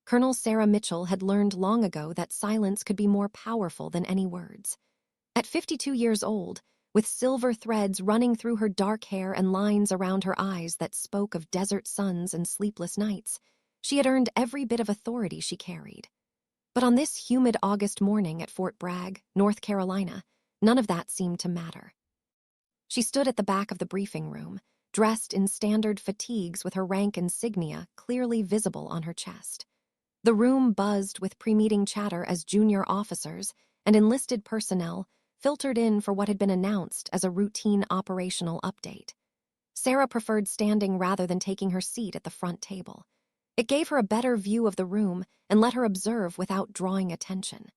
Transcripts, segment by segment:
Colonel Sarah Mitchell had learned long ago that silence could be more powerful than any words. At 52 years old, with silver threads running through her dark hair and lines around her eyes that spoke of desert suns and sleepless nights, she had earned every bit of authority she carried. But on this humid August morning at Fort Bragg, North Carolina, none of that seemed to matter. She stood at the back of the briefing room, dressed in standard fatigues with her rank insignia clearly visible on her chest. The room buzzed with pre-meeting chatter as junior officers and enlisted personnel filtered in for what had been announced as a routine operational update. Sarah preferred standing rather than taking her seat at the front table. It gave her a better view of the room and let her observe without drawing attention.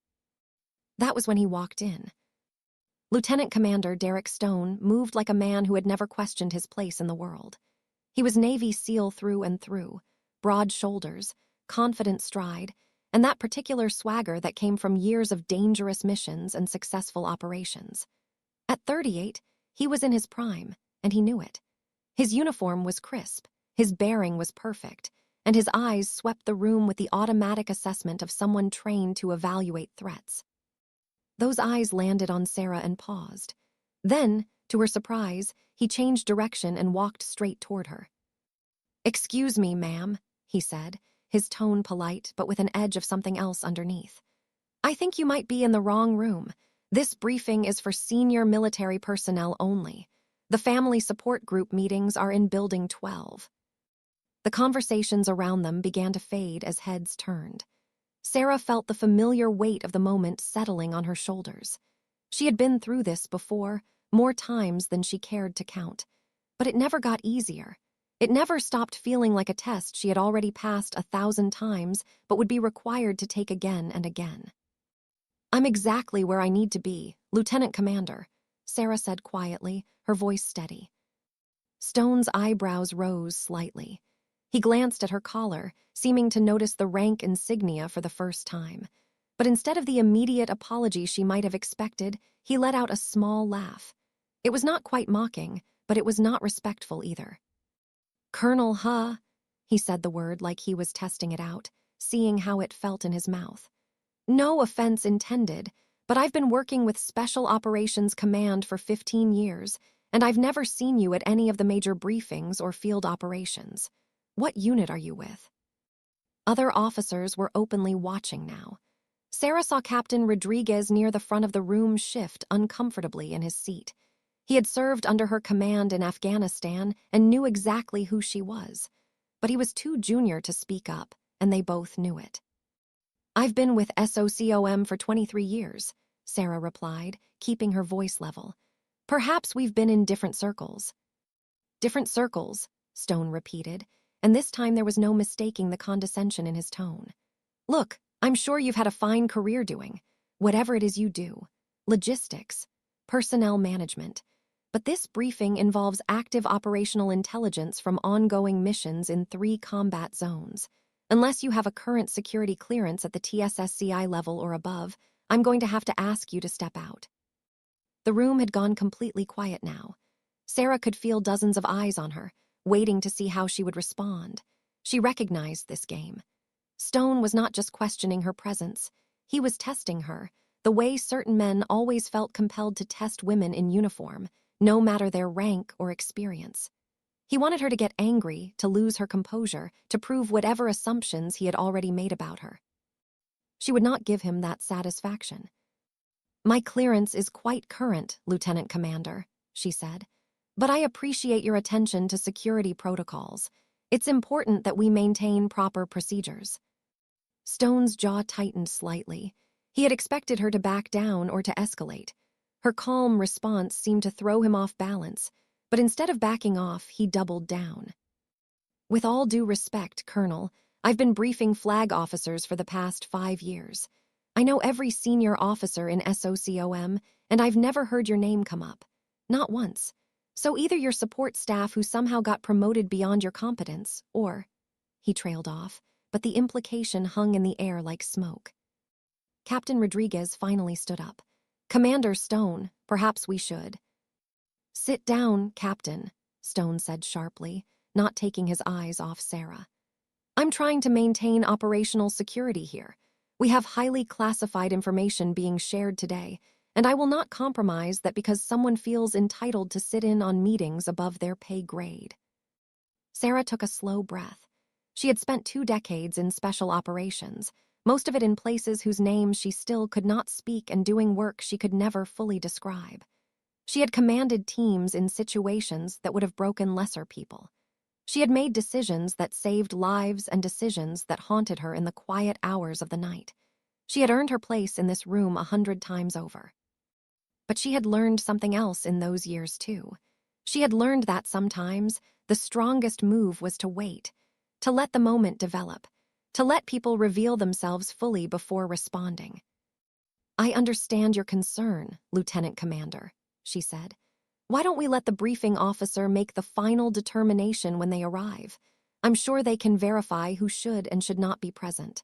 That was when he walked in. Lieutenant Commander Derek Stone moved like a man who had never questioned his place in the world. He was Navy SEAL through and through, broad shoulders, confident stride, and that particular swagger that came from years of dangerous missions and successful operations. At 38, he was in his prime, and he knew it. His uniform was crisp, his bearing was perfect, and his eyes swept the room with the automatic assessment of someone trained to evaluate threats. Those eyes landed on Sarah and paused. Then, to her surprise, he changed direction and walked straight toward her. "Excuse me, ma'am," he said, his tone polite but with an edge of something else underneath. "I think you might be in the wrong room. This briefing is for senior military personnel only. The family support group meetings are in Building 12. The conversations around them began to fade as heads turned. Sarah felt the familiar weight of the moment settling on her shoulders. She had been through this before, more times than she cared to count. But it never got easier. It never stopped feeling like a test she had already passed 1,000 times but would be required to take again and again. "I'm exactly where I need to be, Lieutenant Commander," Sarah said quietly, her voice steady. Stone's eyebrows rose slightly. He glanced at her collar, seeming to notice the rank insignia for the first time. But instead of the immediate apology she might have expected, he let out a small laugh. It was not quite mocking, but it was not respectful either. "Colonel, huh?" He said the word like he was testing it out, seeing how it felt in his mouth. "No offense intended, but I've been working with Special Operations Command for 15 years, and I've never seen you at any of the major briefings or field operations. What unit are you with?" Other officers were openly watching now. Sarah saw Captain Rodriguez near the front of the room shift uncomfortably in his seat. He had served under her command in Afghanistan and knew exactly who she was. But he was too junior to speak up, and they both knew it. "I've been with SOCOM for 23 years, Sarah replied, keeping her voice level. "Perhaps we've been in different circles." "Different circles," Stone repeated, and this time there was no mistaking the condescension in his tone. "Look, I'm sure you've had a fine career doing whatever it is you do. Logistics, personnel management. But this briefing involves active operational intelligence from ongoing missions in 3 combat zones. Unless you have a current security clearance at the TSSCI level or above, I'm going to have to ask you to step out." The room had gone completely quiet now. Sarah could feel dozens of eyes on her, waiting to see how she would respond. She recognized this game. Stone was not just questioning her presence. He was testing her, the way certain men always felt compelled to test women in uniform, no matter their rank or experience. He wanted her to get angry, to lose her composure, to prove whatever assumptions he had already made about her. She would not give him that satisfaction. "My clearance is quite current, Lieutenant Commander," she said. "But I appreciate your attention to security protocols. It's important that we maintain proper procedures." Stone's jaw tightened slightly. He had expected her to back down or to escalate. Her calm response seemed to throw him off balance, but instead of backing off, he doubled down. "With all due respect, Colonel, I've been briefing flag officers for the past 5 years. I know every senior officer in SOCOM, and I've never heard your name come up. Not once. So either your support staff who somehow got promoted beyond your competence, or—" He trailed off, but the implication hung in the air like smoke. Captain Rodriguez finally stood up. "Commander Stone, perhaps we should." "Sit down, Captain," Stone said sharply, not taking his eyes off Sarah. I'm trying to maintain operational security here. We have highly classified information being shared today, and I will not compromise that because someone feels entitled to sit in on meetings above their pay grade." Sarah took a slow breath. She had spent 2 decades in special operations, most of it in places whose names she still could not speak and doing work she could never fully describe. She had commanded teams in situations that would have broken lesser people. She had made decisions that saved lives and decisions that haunted her in the quiet hours of the night. She had earned her place in this room 100 times over. But she had learned something else in those years, too. She had learned that sometimes the strongest move was to wait, to let the moment develop, to let people reveal themselves fully before responding. "I understand your concern, Lieutenant Commander," she said. "Why don't we let the briefing officer make the final determination when they arrive? I'm sure they can verify who should and should not be present."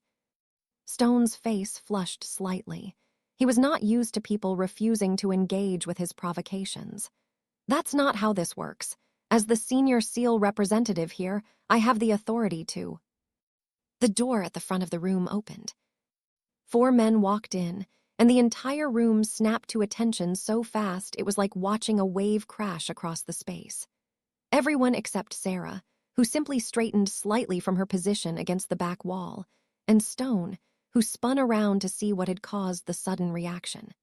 Stone's face flushed slightly. He was not used to people refusing to engage with his provocations. "That's not how this works. As the senior SEAL representative here, I have the authority to." The door at the front of the room opened. 4 men walked in, and the entire room snapped to attention so fast it was like watching a wave crash across the space. Everyone except Sarah, who simply straightened slightly from her position against the back wall, and Stone, who spun around to see what had caused the sudden reaction.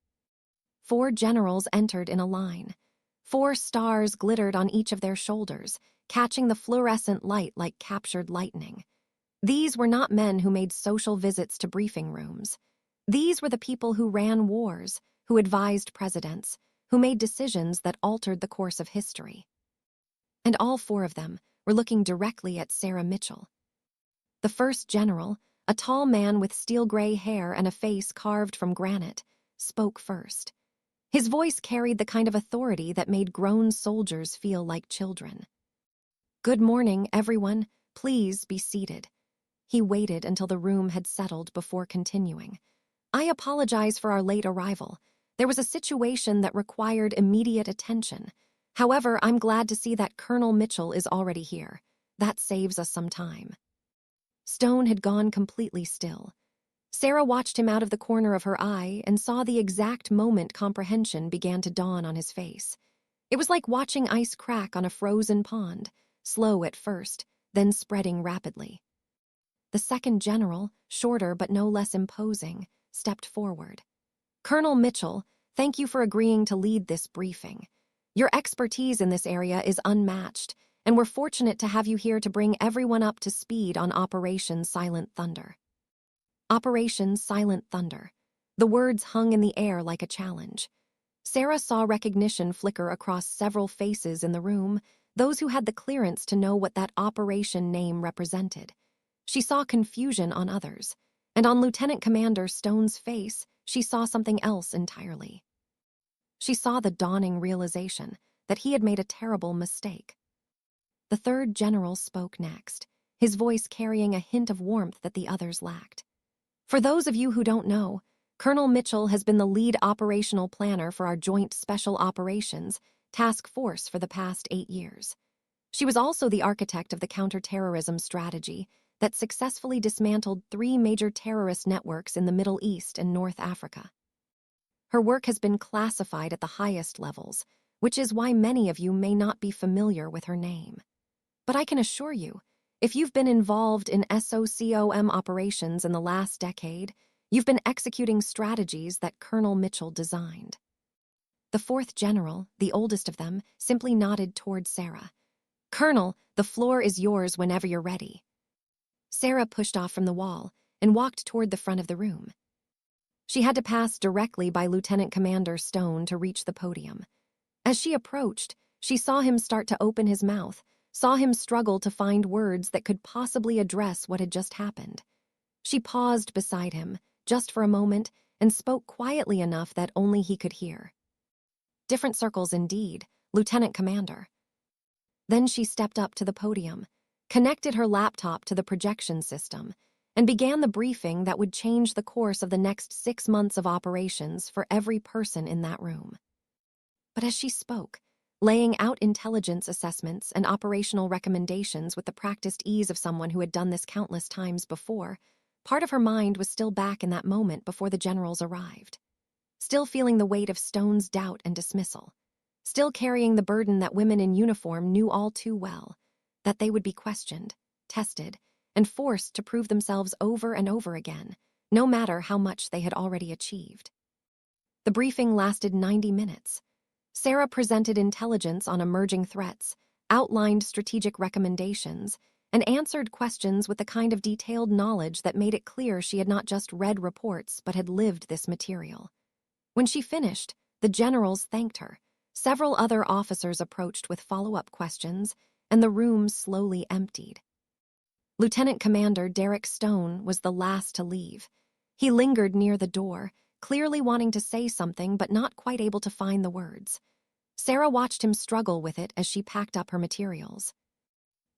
4 generals entered in a line. 4 stars glittered on each of their shoulders, catching the fluorescent light like captured lightning. These were not men who made social visits to briefing rooms. These were the people who ran wars, who advised presidents, who made decisions that altered the course of history. And all 4 of them were looking directly at Sarah Mitchell. The first general, a tall man with steel-gray hair and a face carved from granite, spoke first. His voice carried the kind of authority that made grown soldiers feel like children. "Good morning, everyone. Please be seated." He waited until the room had settled before continuing. "I apologize for our late arrival. There was a situation that required immediate attention. However, I'm glad to see that Colonel Mitchell is already here. That saves us some time." Stone had gone completely still. Sarah watched him out of the corner of her eye and saw the exact moment comprehension began to dawn on his face. It was like watching ice crack on a frozen pond, slow at first, then spreading rapidly. The second general, shorter but no less imposing, stepped forward. "Colonel Mitchell, thank you for agreeing to lead this briefing. Your expertise in this area is unmatched, and we're fortunate to have you here to bring everyone up to speed on Operation Silent Thunder." Operation Silent Thunder. The words hung in the air like a challenge. Sarah saw recognition flicker across several faces in the room, those who had the clearance to know what that operation name represented. She saw confusion on others, and on Lieutenant Commander Stone's face, she saw something else entirely. She saw the dawning realization that he had made a terrible mistake. The third general spoke next, his voice carrying a hint of warmth that the others lacked. "For those of you who don't know, Colonel Mitchell has been the lead operational planner for our Joint Special Operations Task Force for the past 8 years. She was also the architect of the counterterrorism strategy that successfully dismantled 3 major terrorist networks in the Middle East and North Africa. Her work has been classified at the highest levels, which is why many of you may not be familiar with her name. But I can assure you, if you've been involved in SOCOM operations in the last decade, you've been executing strategies that Colonel Mitchell designed." The fourth general, the oldest of them, simply nodded toward Sarah. "Colonel, the floor is yours whenever you're ready." Sarah pushed off from the wall and walked toward the front of the room. She had to pass directly by Lieutenant Commander Stone to reach the podium. As she approached, she saw him start to open his mouth, saw him struggle to find words that could possibly address what had just happened. She paused beside him, just for a moment, and spoke quietly enough that only he could hear. "Different circles indeed, Lieutenant Commander." Then she stepped up to the podium, connected her laptop to the projection system, and began the briefing that would change the course of the next 6 months of operations for every person in that room. But as she spoke, laying out intelligence assessments and operational recommendations with the practiced ease of someone who had done this countless times before. Part of her mind was still back in that moment before the generals arrived. Still feeling the weight of Stone's doubt and dismissal. Still carrying the burden that women in uniform knew all too well, that they would be questioned, tested, and forced to prove themselves over and over again, no matter how much they had already achieved. The briefing lasted 90 minutes. Sarah presented intelligence on emerging threats, outlined strategic recommendations, and answered questions with the kind of detailed knowledge that made it clear she had not just read reports but had lived this material. When she finished, the generals thanked her. Several other officers approached with follow-up questions, and the room slowly emptied. Lieutenant Commander Derek Stone was the last to leave. He lingered near the door, clearly wanting to say something but not quite able to find the words. Sarah watched him struggle with it as she packed up her materials.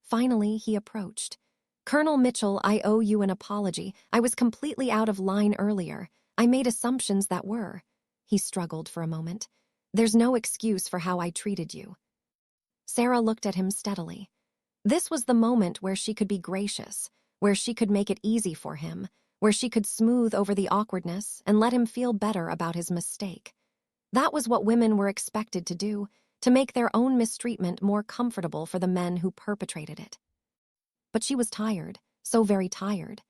Finally, he approached. "Colonel Mitchell, I owe you an apology. I was completely out of line earlier. I made assumptions that were." He struggled for a moment. "There's no excuse for how I treated you." Sarah looked at him steadily. This was the moment where she could be gracious, where she could make it easy for him, where she could smooth over the awkwardness and let him feel better about his mistake. That was what women were expected to do, to make their own mistreatment more comfortable for the men who perpetrated it. But she was tired, so very tired.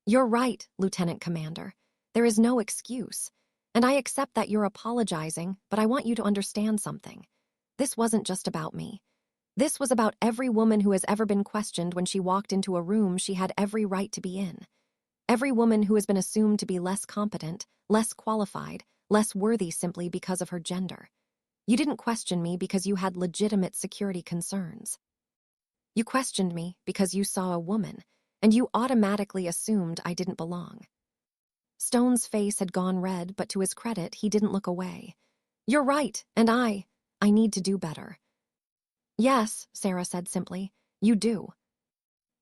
"You're right, Lieutenant Commander. There is no excuse. And I accept that you're apologizing, but I want you to understand something. This wasn't just about me. This was about every woman who has ever been questioned when she walked into a room she had every right to be in. Every woman who has been assumed to be less competent, less qualified, less worthy simply because of her gender. You didn't question me because you had legitimate security concerns. You questioned me because you saw a woman, and you automatically assumed I didn't belong." Stone's face had gone red, but to his credit, he didn't look away. "You're right, and I need to do better." "Yes," Sarah said simply, "you do."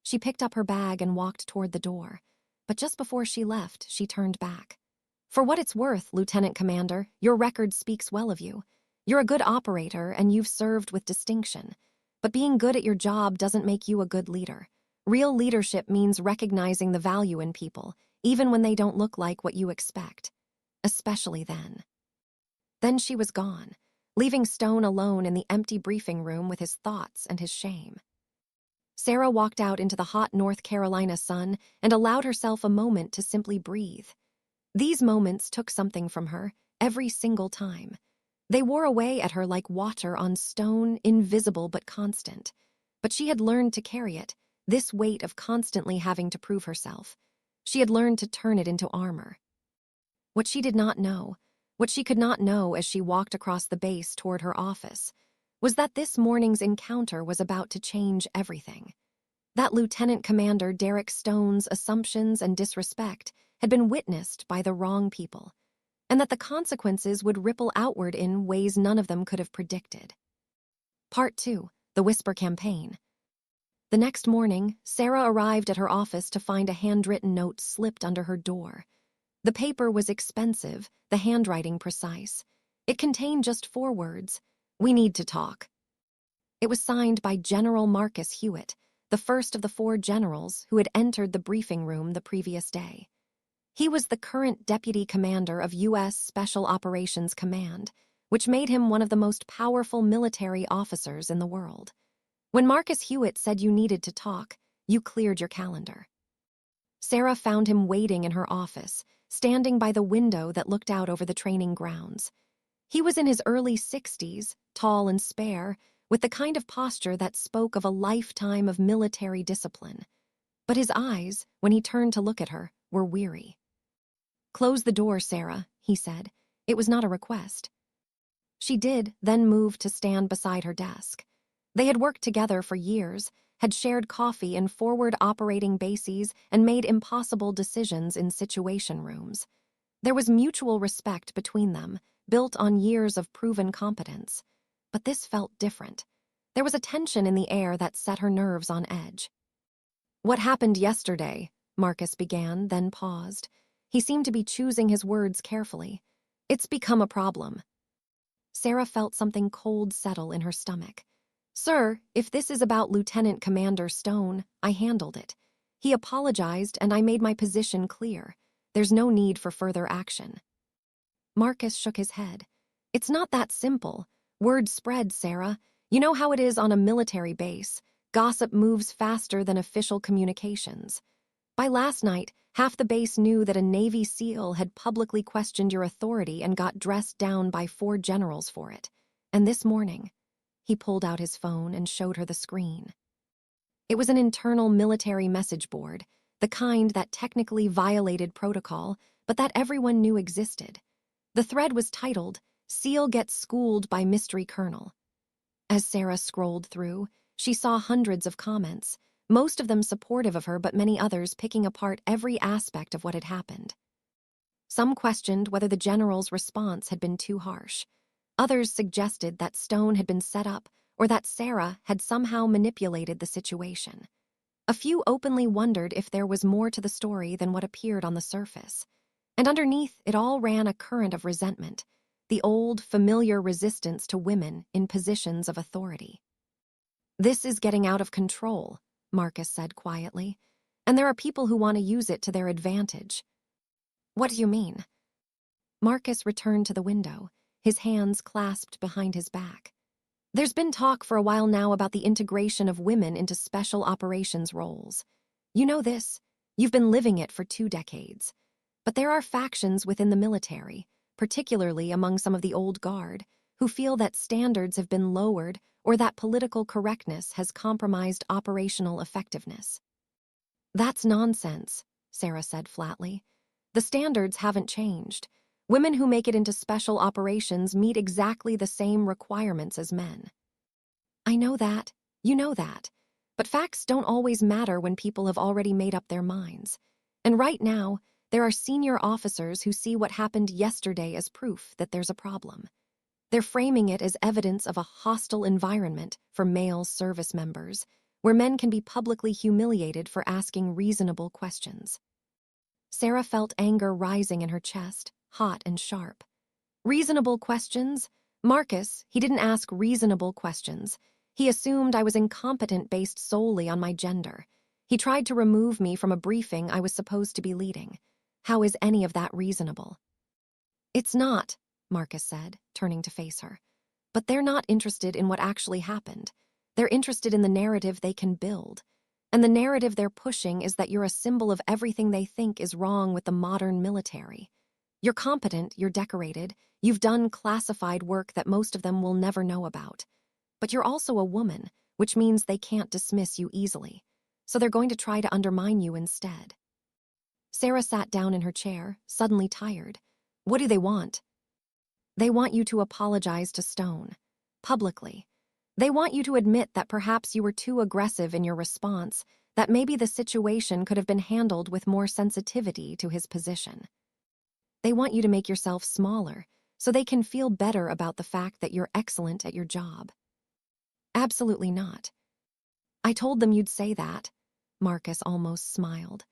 She picked up her bag and walked toward the door, but just before she left, she turned back. "For what it's worth, Lieutenant Commander, your record speaks well of you. You're a good operator and you've served with distinction. But being good at your job doesn't make you a good leader. Real leadership means recognizing the value in people, even when they don't look like what you expect. Especially then." Then she was gone, leaving Stone alone in the empty briefing room with his thoughts and his shame. Sarah walked out into the hot North Carolina sun and allowed herself a moment to simply breathe. These moments took something from her, every single time. They wore away at her like water on stone, invisible but constant. But she had learned to carry it, this weight of constantly having to prove herself. She had learned to turn it into armor. What she did not know, what she could not know as she walked across the base toward her office, was that this morning's encounter was about to change everything. That Lieutenant Commander Derek Stone's assumptions and disrespect had been witnessed by the wrong people, and that the consequences would ripple outward in ways none of them could have predicted. Part 2. The Whisper Campaign. The next morning, Sarah arrived at her office to find a handwritten note slipped under her door. The paper was expensive, the handwriting precise. It contained just 4 words: "We need to talk." It was signed by General Marcus Hewitt, the first of the 4 generals who had entered the briefing room the previous day. He was the current deputy commander of U.S. Special Operations Command, which made him one of the most powerful military officers in the world. When Marcus Hewitt said you needed to talk, you cleared your calendar. Sarah found him waiting in her office, standing by the window that looked out over the training grounds. He was in his early 60s, tall and spare, with the kind of posture that spoke of a lifetime of military discipline. But his eyes, when he turned to look at her, were weary. "Close the door, Sarah," he said. It was not a request. She did, then moved to stand beside her desk. They had worked together for years, had shared coffee in forward operating bases, and made impossible decisions in situation rooms. There was mutual respect between them, built on years of proven competence. But this felt different. There was a tension in the air that set her nerves on edge. "What happened yesterday?" Marcus began, then paused. He seemed to be choosing his words carefully. "It's become a problem." Sarah felt something cold settle in her stomach. "Sir, if this is about Lieutenant Commander Stone, I handled it. He apologized and I made my position clear. There's no need for further action." Marcus shook his head. "It's not that simple. Word spread, Sarah. You know how it is on a military base. Gossip moves faster than official communications. By last night, half the base knew that a Navy SEAL had publicly questioned your authority and got dressed down by 4 generals for it. And this morning," he pulled out his phone and showed her the screen. It was an internal military message board, the kind that technically violated protocol, but that everyone knew existed. The thread was titled, "SEAL Gets Schooled by Mystery Colonel." As Sarah scrolled through, she saw hundreds of comments, most of them supportive of her but many others picking apart every aspect of what had happened. Some questioned whether the general's response had been too harsh. Others suggested that Stone had been set up or that Sarah had somehow manipulated the situation. A few openly wondered if there was more to the story than what appeared on the surface. And underneath it all ran a current of resentment, the old, familiar resistance to women in positions of authority. "This is getting out of control," Marcus said quietly, "and there are people who want to use it to their advantage." "What do you mean?" Marcus returned to the window, his hands clasped behind his back. "There's been talk for a while now about the integration of women into special operations roles. You know this. You've been living it for 2 decades. But there are factions within the military, particularly among some of the old guard, who feel that standards have been lowered or that political correctness has compromised operational effectiveness." "That's nonsense," Sarah said flatly. "The standards haven't changed. Women who make it into special operations meet exactly the same requirements as men." "I know that. You know that. But facts don't always matter when people have already made up their minds. And right now, there are senior officers who see what happened yesterday as proof that there's a problem. They're framing it as evidence of a hostile environment for male service members, where men can be publicly humiliated for asking reasonable questions." Sarah felt anger rising in her chest, hot and sharp. "Reasonable questions? Marcus, he didn't ask reasonable questions. He assumed I was incompetent based solely on my gender. He tried to remove me from a briefing I was supposed to be leading. How is any of that reasonable?" "It's not," Marcus said, turning to face her. "But they're not interested in what actually happened. They're interested in the narrative they can build. And the narrative they're pushing is that you're a symbol of everything they think is wrong with the modern military. You're competent, you're decorated, you've done classified work that most of them will never know about. But you're also a woman, which means they can't dismiss you easily. So they're going to try to undermine you instead." Sarah sat down in her chair, suddenly tired. "What do they want?" "They want you to apologize to Stone. Publicly. They want you to admit that perhaps you were too aggressive in your response, that maybe the situation could have been handled with more sensitivity to his position. They want you to make yourself smaller, so they can feel better about the fact that you're excellent at your job." "Absolutely not." "I told them you'd say that." Marcus almost smiled.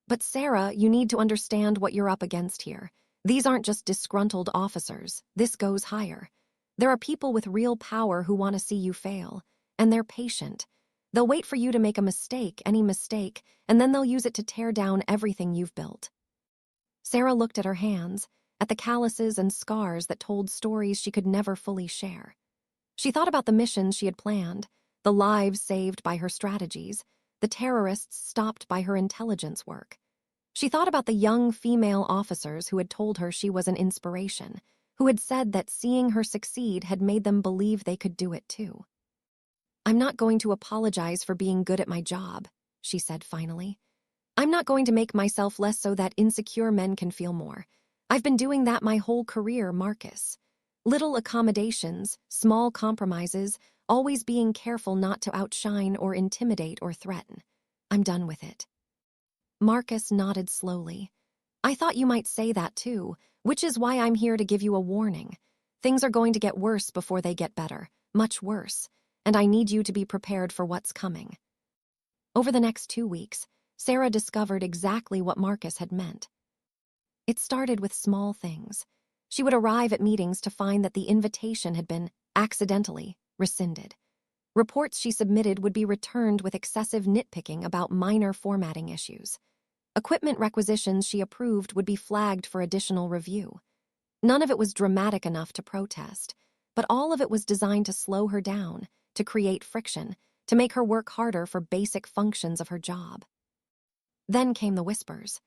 "But Sarah, you need to understand what you're up against here. These aren't just disgruntled officers. This goes higher. There are people with real power who want to see you fail, and they're patient. They'll wait for you to make a mistake, any mistake, and then they'll use it to tear down everything you've built." Sarah looked at her hands, at the calluses and scars that told stories she could never fully share. She thought about the missions she had planned, the lives saved by her strategies, the terrorists stopped by her intelligence work. She thought about the young female officers who had told her she was an inspiration, who had said that seeing her succeed had made them believe they could do it too. "I'm not going to apologize for being good at my job," she said finally. "I'm not going to make myself less so that insecure men can feel more. I've been doing that my whole career, Marcus. Little accommodations, small compromises, always being careful not to outshine or intimidate or threaten. I'm done with it." Marcus nodded slowly. "I thought you might say that too, which is why I'm here to give you a warning. Things are going to get worse before they get better, much worse, and I need you to be prepared for what's coming." Over the next 2 weeks, Sarah discovered exactly what Marcus had meant. It started with small things. She would arrive at meetings to find that the invitation had been, accidentally, rescinded. Reports she submitted would be returned with excessive nitpicking about minor formatting issues. Equipment requisitions she approved would be flagged for additional review. None of it was dramatic enough to protest, but all of it was designed to slow her down, to create friction, to make her work harder for basic functions of her job. Then came the whispers.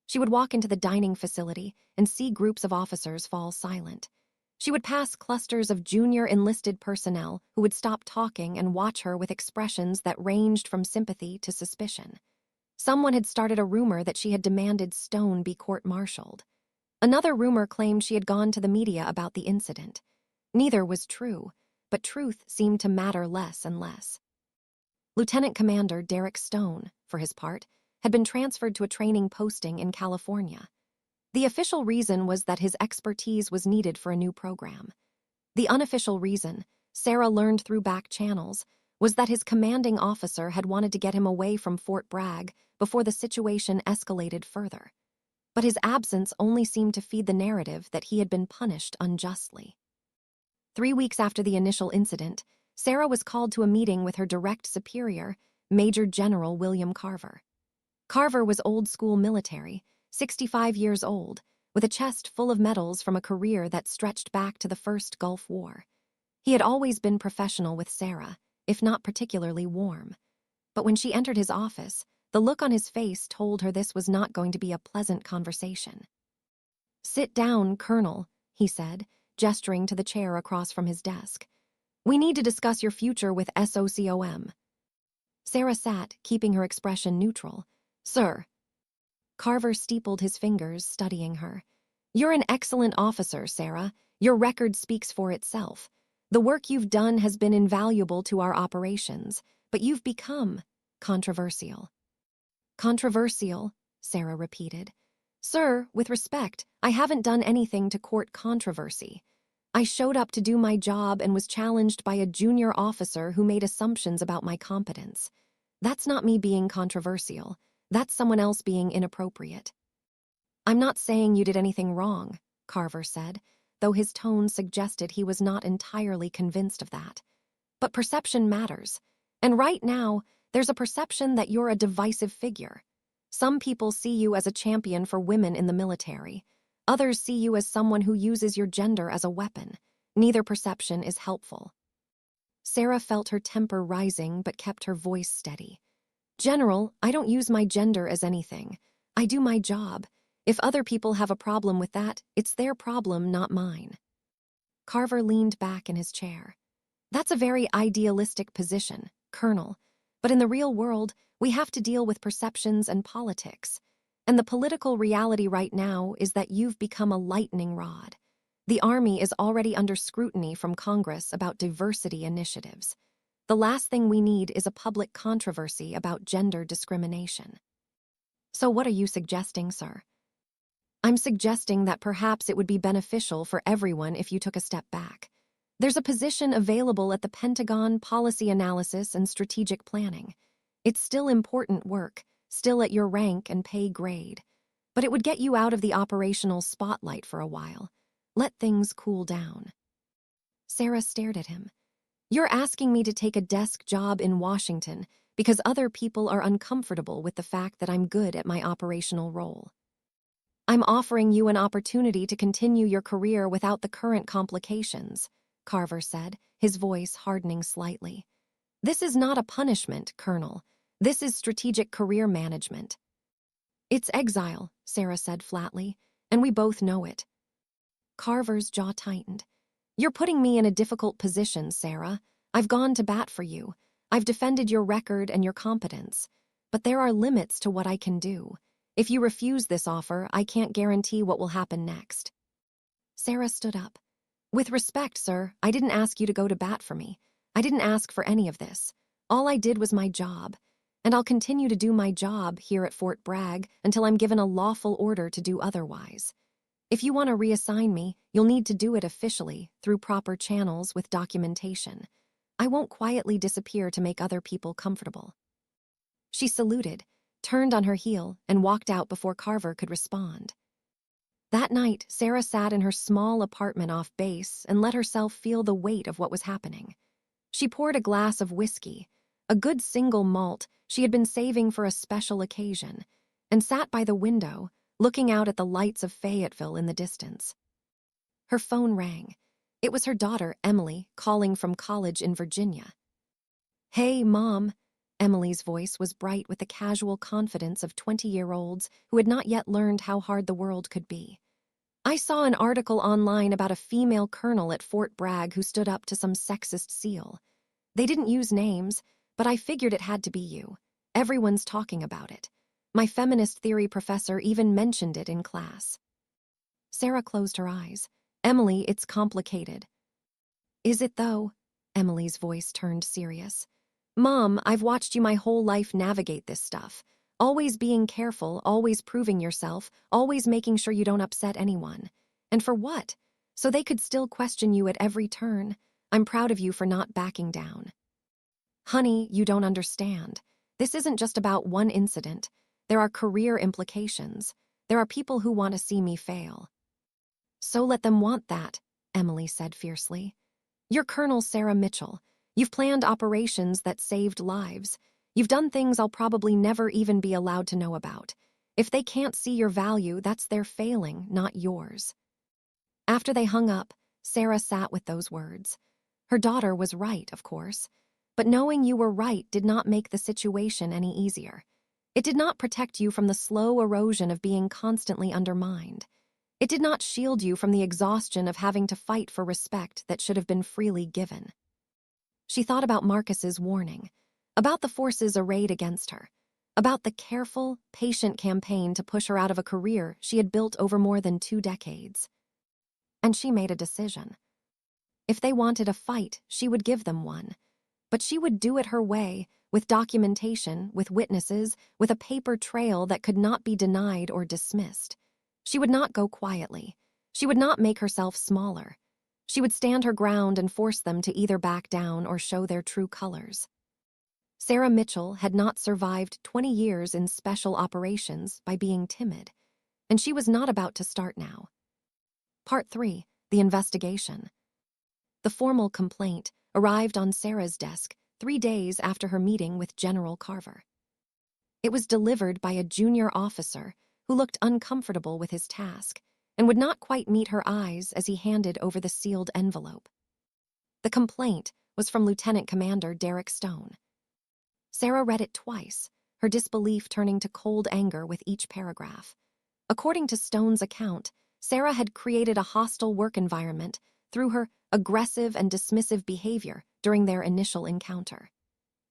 She would walk into the dining facility and see groups of officers fall silent. She would pass clusters of junior enlisted personnel who would stop talking and watch her with expressions that ranged from sympathy to suspicion. Someone had started a rumor that she had demanded Stone be court-martialed. Another rumor claimed she had gone to the media about the incident. Neither was true, but truth seemed to matter less and less. Lieutenant Commander Derek Stone, for his part, had been transferred to a training posting in California. The official reason was that his expertise was needed for a new program. The unofficial reason, Sarah learned through back channels, was that his commanding officer had wanted to get him away from Fort Bragg before the situation escalated further. But his absence only seemed to feed the narrative that he had been punished unjustly. 3 weeks after the initial incident, Sarah was called to a meeting with her direct superior, Major General William Carver. Carver was old-school military, 65 years old, with a chest full of medals from a career that stretched back to the First Gulf War. He had always been professional with Sarah, if not particularly warm. But when she entered his office, the look on his face told her this was not going to be a pleasant conversation. "Sit down, Colonel," he said, gesturing to the chair across from his desk. "We need to discuss your future with SOCOM." Sarah sat, keeping her expression neutral. "Sir." Carver steepled his fingers, studying her. "You're an excellent officer, Sarah. Your record speaks for itself. The work you've done has been invaluable to our operations, but you've become controversial." "Controversial," Sarah repeated. "Sir, with respect, I haven't done anything to court controversy. I showed up to do my job and was challenged by a junior officer who made assumptions about my competence. That's not me being controversial. That's someone else being inappropriate." "I'm not saying you did anything wrong," Carver said, though his tone suggested he was not entirely convinced of that. "But perception matters. And right now, there's a perception that you're a divisive figure. Some people see you as a champion for women in the military. Others see you as someone who uses your gender as a weapon. Neither perception is helpful." Sarah felt her temper rising but kept her voice steady. "General, I don't use my gender as anything. I do my job. If other people have a problem with that, it's their problem, not mine." Carver leaned back in his chair. "That's a very idealistic position, Colonel. But in the real world, we have to deal with perceptions and politics. And the political reality right now is that you've become a lightning rod. The Army is already under scrutiny from Congress about diversity initiatives. The last thing we need is a public controversy about gender discrimination." "So what are you suggesting, sir?" "I'm suggesting that perhaps it would be beneficial for everyone if you took a step back. There's a position available at the Pentagon Policy Analysis and Strategic Planning. It's still important work, still at your rank and pay grade. But it would get you out of the operational spotlight for a while. Let things cool down." Sarah stared at him. "You're asking me to take a desk job in Washington because other people are uncomfortable with the fact that I'm good at my operational role. I'm offering you an opportunity to continue your career without the current complications," Carver said, his voice hardening slightly. "This is not a punishment, Colonel. This is strategic career management." "It's exile," Sarah said flatly, "and we both know it." Carver's jaw tightened. "You're putting me in a difficult position, Sarah. I've gone to bat for you. I've defended your record and your competence. But there are limits to what I can do. If you refuse this offer, I can't guarantee what will happen next." Sarah stood up. "With respect, sir, I didn't ask you to go to bat for me. I didn't ask for any of this. All I did was my job. And I'll continue to do my job here at Fort Bragg until I'm given a lawful order to do otherwise. If you want to reassign me, you'll need to do it officially, through proper channels with documentation. I won't quietly disappear to make other people comfortable." She saluted, turned on her heel, and walked out before Carver could respond. That night, Sarah sat in her small apartment off base and let herself feel the weight of what was happening. She poured a glass of whiskey, a good single malt she had been saving for a special occasion, and sat by the window, looking out at the lights of Fayetteville in the distance. Her phone rang. It was her daughter, Emily, calling from college in Virginia. "Hey, Mom." Emily's voice was bright with the casual confidence of 20-year-olds who had not yet learned how hard the world could be. "I saw an article online about a female colonel at Fort Bragg who stood up to some sexist SEAL. They didn't use names, but I figured it had to be you. Everyone's talking about it. My feminist theory professor even mentioned it in class." Sarah closed her eyes. "Emily, it's complicated." "Is it, though?" Emily's voice turned serious. "Mom, I've watched you my whole life navigate this stuff. Always being careful, always proving yourself, always making sure you don't upset anyone. And for what? So they could still question you at every turn. I'm proud of you for not backing down." "Honey, you don't understand. This isn't just about one incident. There are career implications. There are people who want to see me fail." "So let them want that," Emily said fiercely. "You're Colonel Sarah Mitchell. You've planned operations that saved lives. You've done things I'll probably never even be allowed to know about. If they can't see your value, that's their failing, not yours." After they hung up, Sarah sat with those words. Her daughter was right, of course. But knowing you were right did not make the situation any easier. It did not protect you from the slow erosion of being constantly undermined. It did not shield you from the exhaustion of having to fight for respect that should have been freely given. She thought about Marcus's warning, about the forces arrayed against her, about the careful, patient campaign to push her out of a career she had built over more than 2 decades. And she made a decision. If they wanted a fight, she would give them one. But she would do it her way, with documentation, with witnesses, with a paper trail that could not be denied or dismissed. She would not go quietly. She would not make herself smaller. She would stand her ground and force them to either back down or show their true colors. Sarah Mitchell had not survived 20 years in special operations by being timid, and she was not about to start now. Part 3, the investigation. The formal complaint arrived on Sarah's desk 3 days after her meeting with General Carver. It was delivered by a junior officer who looked uncomfortable with his task and would not quite meet her eyes as he handed over the sealed envelope. The complaint was from Lieutenant Commander Derek Stone. Sarah read it twice, her disbelief turning to cold anger with each paragraph. According to Stone's account, Sarah had created a hostile work environment through her aggressive and dismissive behavior during their initial encounter.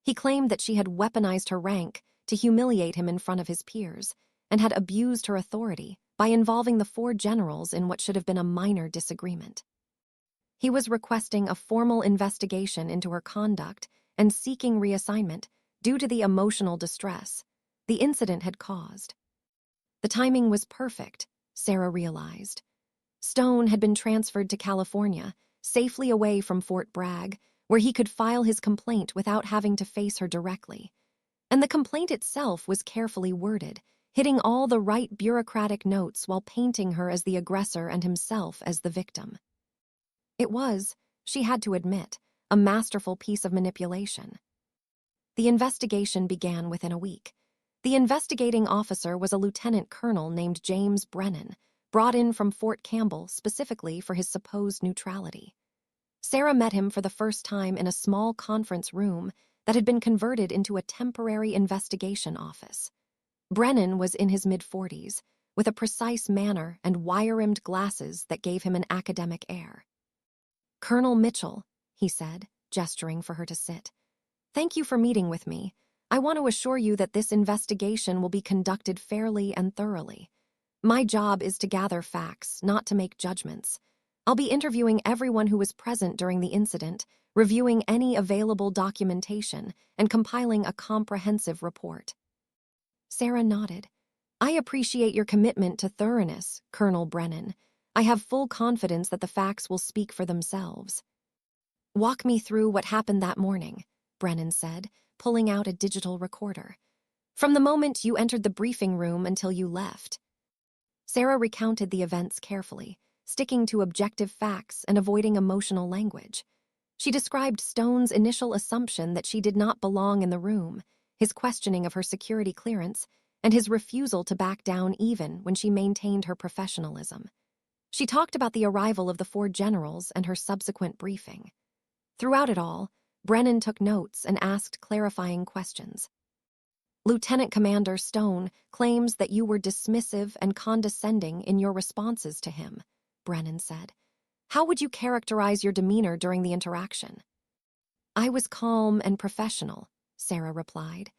He claimed that she had weaponized her rank to humiliate him in front of his peers and had abused her authority by involving the 4 generals in what should have been a minor disagreement. He was requesting a formal investigation into her conduct and seeking reassignment due to the emotional distress the incident had caused. The timing was perfect, Sarah realized. Stone had been transferred to California, safely away from Fort Bragg, where he could file his complaint without having to face her directly. And the complaint itself was carefully worded, hitting all the right bureaucratic notes while painting her as the aggressor and himself as the victim. It was, she had to admit, a masterful piece of manipulation. The investigation began within a week. The investigating officer was a lieutenant colonel named James Brennan, brought in from Fort Campbell specifically for his supposed neutrality. Sarah met him for the first time in a small conference room that had been converted into a temporary investigation office. Brennan was in his mid-40s, with a precise manner and wire-rimmed glasses that gave him an academic air. "Colonel Mitchell," he said, gesturing for her to sit. "Thank you for meeting with me. I want to assure you that this investigation will be conducted fairly and thoroughly. My job is to gather facts, not to make judgments. I'll be interviewing everyone who was present during the incident, reviewing any available documentation, and compiling a comprehensive report." Sarah nodded. "I appreciate your commitment to thoroughness, Colonel Brennan. I have full confidence that the facts will speak for themselves." "Walk me through what happened that morning," Brennan said, pulling out a digital recorder. "From the moment you entered the briefing room until you left." Sarah recounted the events carefully, sticking to objective facts and avoiding emotional language. She described Stone's initial assumption that she did not belong in the room, his questioning of her security clearance, and his refusal to back down even when she maintained her professionalism. She talked about the arrival of the 4 generals and her subsequent briefing. Throughout it all, Brennan took notes and asked clarifying questions. Lieutenant Commander Stone claims that you were dismissive and condescending in your responses to him, Brennan said. How would you characterize your demeanor during the interaction? I was calm and professional, Sarah replied.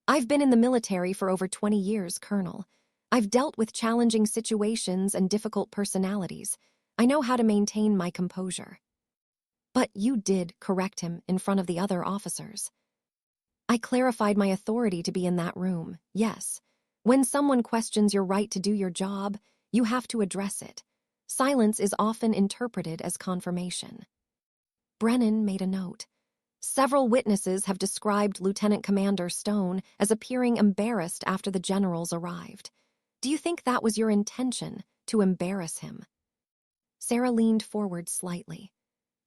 I've been in the military for over 20 years, Colonel. I've dealt with challenging situations and difficult personalities. I know how to maintain my composure. But you did correct him in front of the other officers. I clarified my authority to be in that room, yes. When someone questions your right to do your job, you have to address it. Silence is often interpreted as confirmation. Brennan made a note. Several witnesses have described Lieutenant Commander Stone as appearing embarrassed after the generals arrived. Do you think that was your intention, to embarrass him? Sarah leaned forward slightly.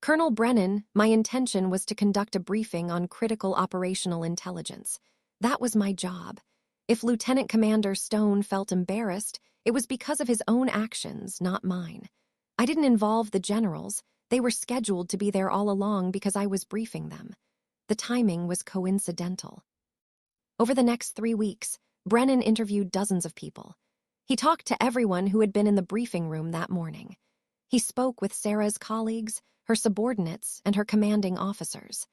Colonel Brennan, my intention was to conduct a briefing on critical operational intelligence. That was my job. If Lieutenant Commander Stone felt embarrassed, it was because of his own actions, not mine. I didn't involve the generals. They were scheduled to be there all along because I was briefing them. The timing was coincidental. Over the next 3 weeks, Brennan interviewed dozens of people. He talked to everyone who had been in the briefing room that morning. He spoke with Sarah's colleagues, her subordinates, and her commanding officers.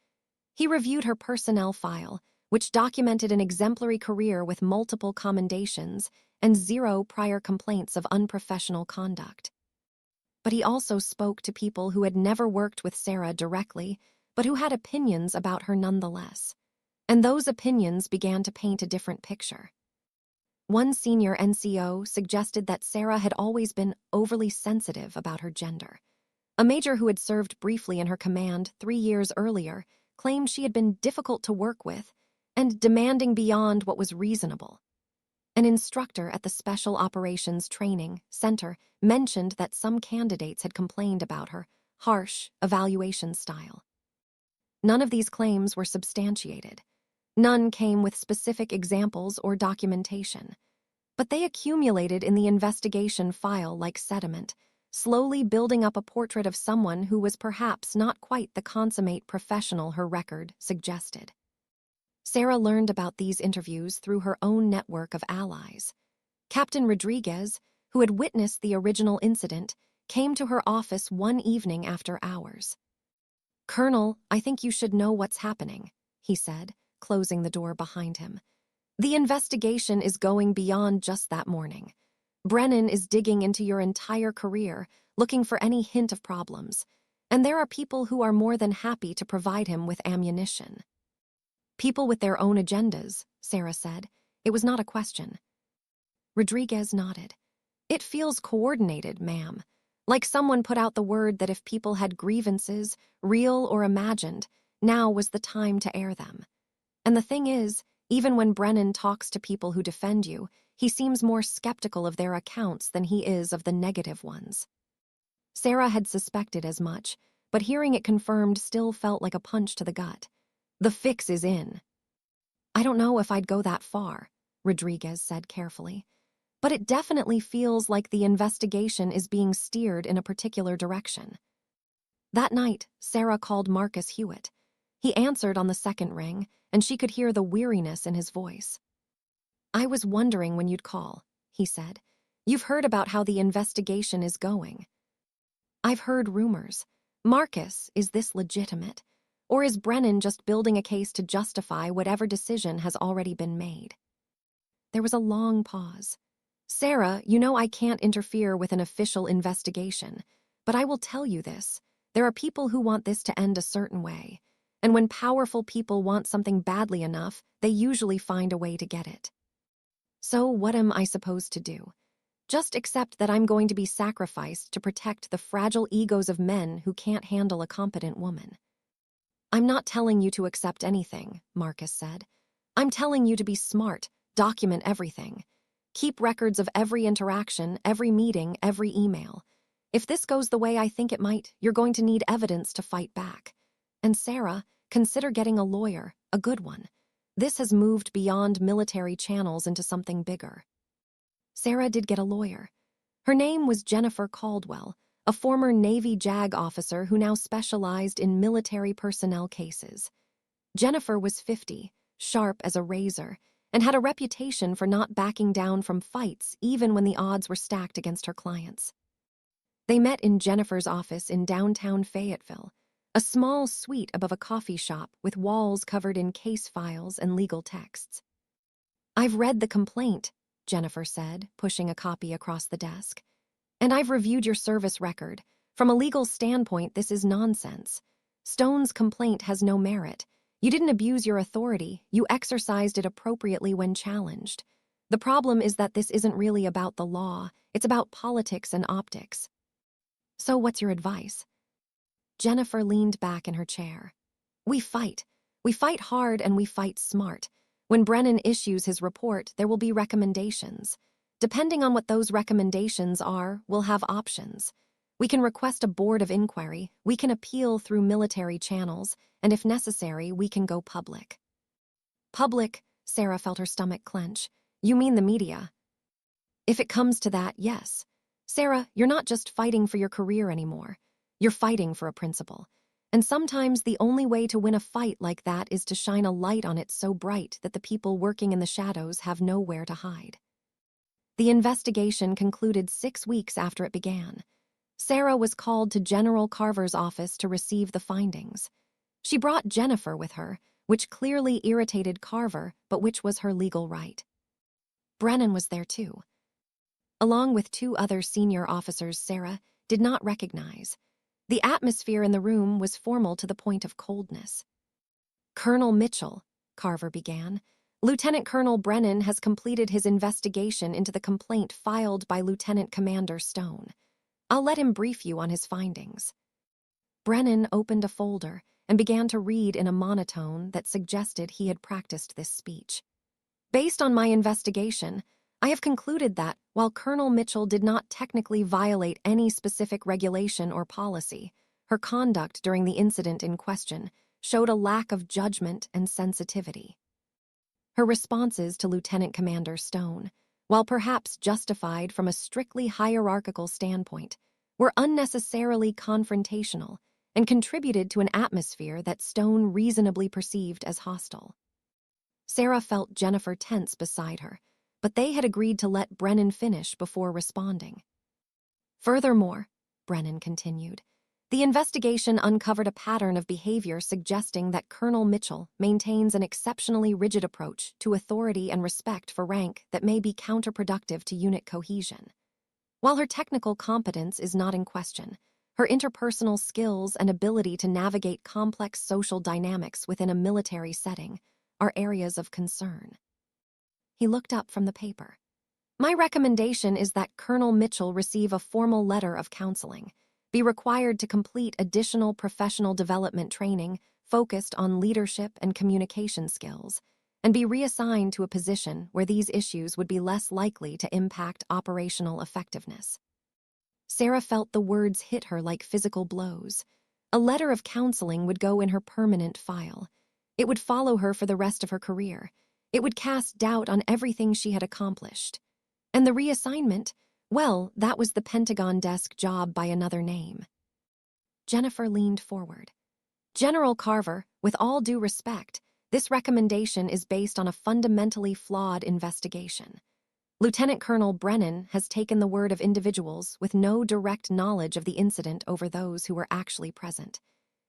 He reviewed her personnel file, which documented an exemplary career with multiple commendations and 0 prior complaints of unprofessional conduct. But he also spoke to people who had never worked with Sarah directly, but who had opinions about her nonetheless. And those opinions began to paint a different picture. One senior NCO suggested that Sarah had always been overly sensitive about her gender. A major who had served briefly in her command 3 years earlier claimed she had been difficult to work with and demanding beyond what was reasonable. An instructor at the Special Operations Training Center mentioned that some candidates had complained about her harsh evaluation style. None of these claims were substantiated. None came with specific examples or documentation. But they accumulated in the investigation file like sediment, slowly building up a portrait of someone who was perhaps not quite the consummate professional her record suggested. Sarah learned about these interviews through her own network of allies. Captain Rodriguez, who had witnessed the original incident, came to her office one evening after hours. "Colonel, I think you should know what's happening," he said, closing the door behind him. "The investigation is going beyond just that morning. Brennan is digging into your entire career, looking for any hint of problems, and there are people who are more than happy to provide him with ammunition." "People with their own agendas," Sarah said. It was not a question. Rodriguez nodded. "It feels coordinated, ma'am. Like someone put out the word that if people had grievances, real or imagined, now was the time to air them. And the thing is, even when Brennan talks to people who defend you, he seems more skeptical of their accounts than he is of the negative ones." Sarah had suspected as much, but hearing it confirmed still felt like a punch to the gut. "The fix is in." "I don't know if I'd go that far," Rodriguez said carefully. "But it definitely feels like the investigation is being steered in a particular direction." That night, Sarah called Marcus Hewitt. He answered on the second ring, and she could hear the weariness in his voice. "I was wondering when you'd call," he said. "You've heard about how the investigation is going." "I've heard rumors. Marcus, is this legitimate? Or is Brennan just building a case to justify whatever decision has already been made?" There was a long pause. "Sarah, you know I can't interfere with an official investigation, but I will tell you this. There are people who want this to end a certain way, and when powerful people want something badly enough, they usually find a way to get it. So what am I supposed to do? Just accept that I'm going to be sacrificed to protect the fragile egos of men who can't handle a competent woman." "I'm not telling you to accept anything," Marcus said. "I'm telling you to be smart, document everything. Keep records of every interaction, every meeting, every email. If this goes the way I think it might, you're going to need evidence to fight back. And Sarah, consider getting a lawyer, a good one. This has moved beyond military channels into something bigger. Sarah did get a lawyer. Her name was Jennifer Caldwell, a former Navy JAG officer who now specialized in military personnel cases. Jennifer was 50, sharp as a razor, and had a reputation for not backing down from fights even when the odds were stacked against her clients. They met in Jennifer's office in downtown Fayetteville, a small suite above a coffee shop with walls covered in case files and legal texts. "I've read the complaint," Jennifer said, pushing a copy across the desk. "And I've reviewed your service record. From a legal standpoint, this is nonsense. Stone's complaint has no merit. You didn't abuse your authority, you exercised it appropriately when challenged. The problem is that this isn't really about the law, it's about politics and optics. So what's your advice?" Jennifer leaned back in her chair. We fight. We fight hard and we fight smart. When Brennan issues his report, there will be recommendations. Depending on what those recommendations are, we'll have options. We can request a board of inquiry, we can appeal through military channels, and if necessary, we can go public. Public? Sarah felt her stomach clench. You mean the media? If it comes to that, yes. Sarah, you're not just fighting for your career anymore. You're fighting for a principle. And sometimes the only way to win a fight like that is to shine a light on it so bright that the people working in the shadows have nowhere to hide. The investigation concluded 6 weeks after it began. Sarah was called to General Carver's office to receive the findings. She brought Jennifer with her, which clearly irritated Carver, but which was her legal right. Brennan was there too. Along with 2 other senior officers Sarah did not recognize. The atmosphere in the room was formal to the point of coldness. "Colonel Mitchell," Carver began, "Lieutenant Colonel Brennan has completed his investigation into the complaint filed by Lieutenant Commander Stone. I'll let him brief you on his findings." Brennan opened a folder and began to read in a monotone that suggested he had practiced this speech. "Based on my investigation, I have concluded that, while Colonel Mitchell did not technically violate any specific regulation or policy, her conduct during the incident in question showed a lack of judgment and sensitivity. Her responses to Lieutenant Commander Stone, while perhaps justified from a strictly hierarchical standpoint, were unnecessarily confrontational and contributed to an atmosphere that Stone reasonably perceived as hostile." Sarah felt Jennifer tense beside her, but they had agreed to let Brennan finish before responding. "Furthermore," Brennan continued, "the investigation uncovered a pattern of behavior suggesting that Colonel Mitchell maintains an exceptionally rigid approach to authority and respect for rank that may be counterproductive to unit cohesion. While her technical competence is not in question, her interpersonal skills and ability to navigate complex social dynamics within a military setting are areas of concern." He looked up from the paper. "My recommendation is that Colonel Mitchell receive a formal letter of counseling, be required to complete additional professional development training focused on leadership and communication skills, and be reassigned to a position where these issues would be less likely to impact operational effectiveness." Sarah felt the words hit her like physical blows. A letter of counseling would go in her permanent file. It would follow her for the rest of her career. It would cast doubt on everything she had accomplished. And the reassignment, well, that was the Pentagon desk job by another name. Jennifer leaned forward. "General Carver, with all due respect, this recommendation is based on a fundamentally flawed investigation. Lieutenant Colonel Brennan has taken the word of individuals with no direct knowledge of the incident over those who were actually present.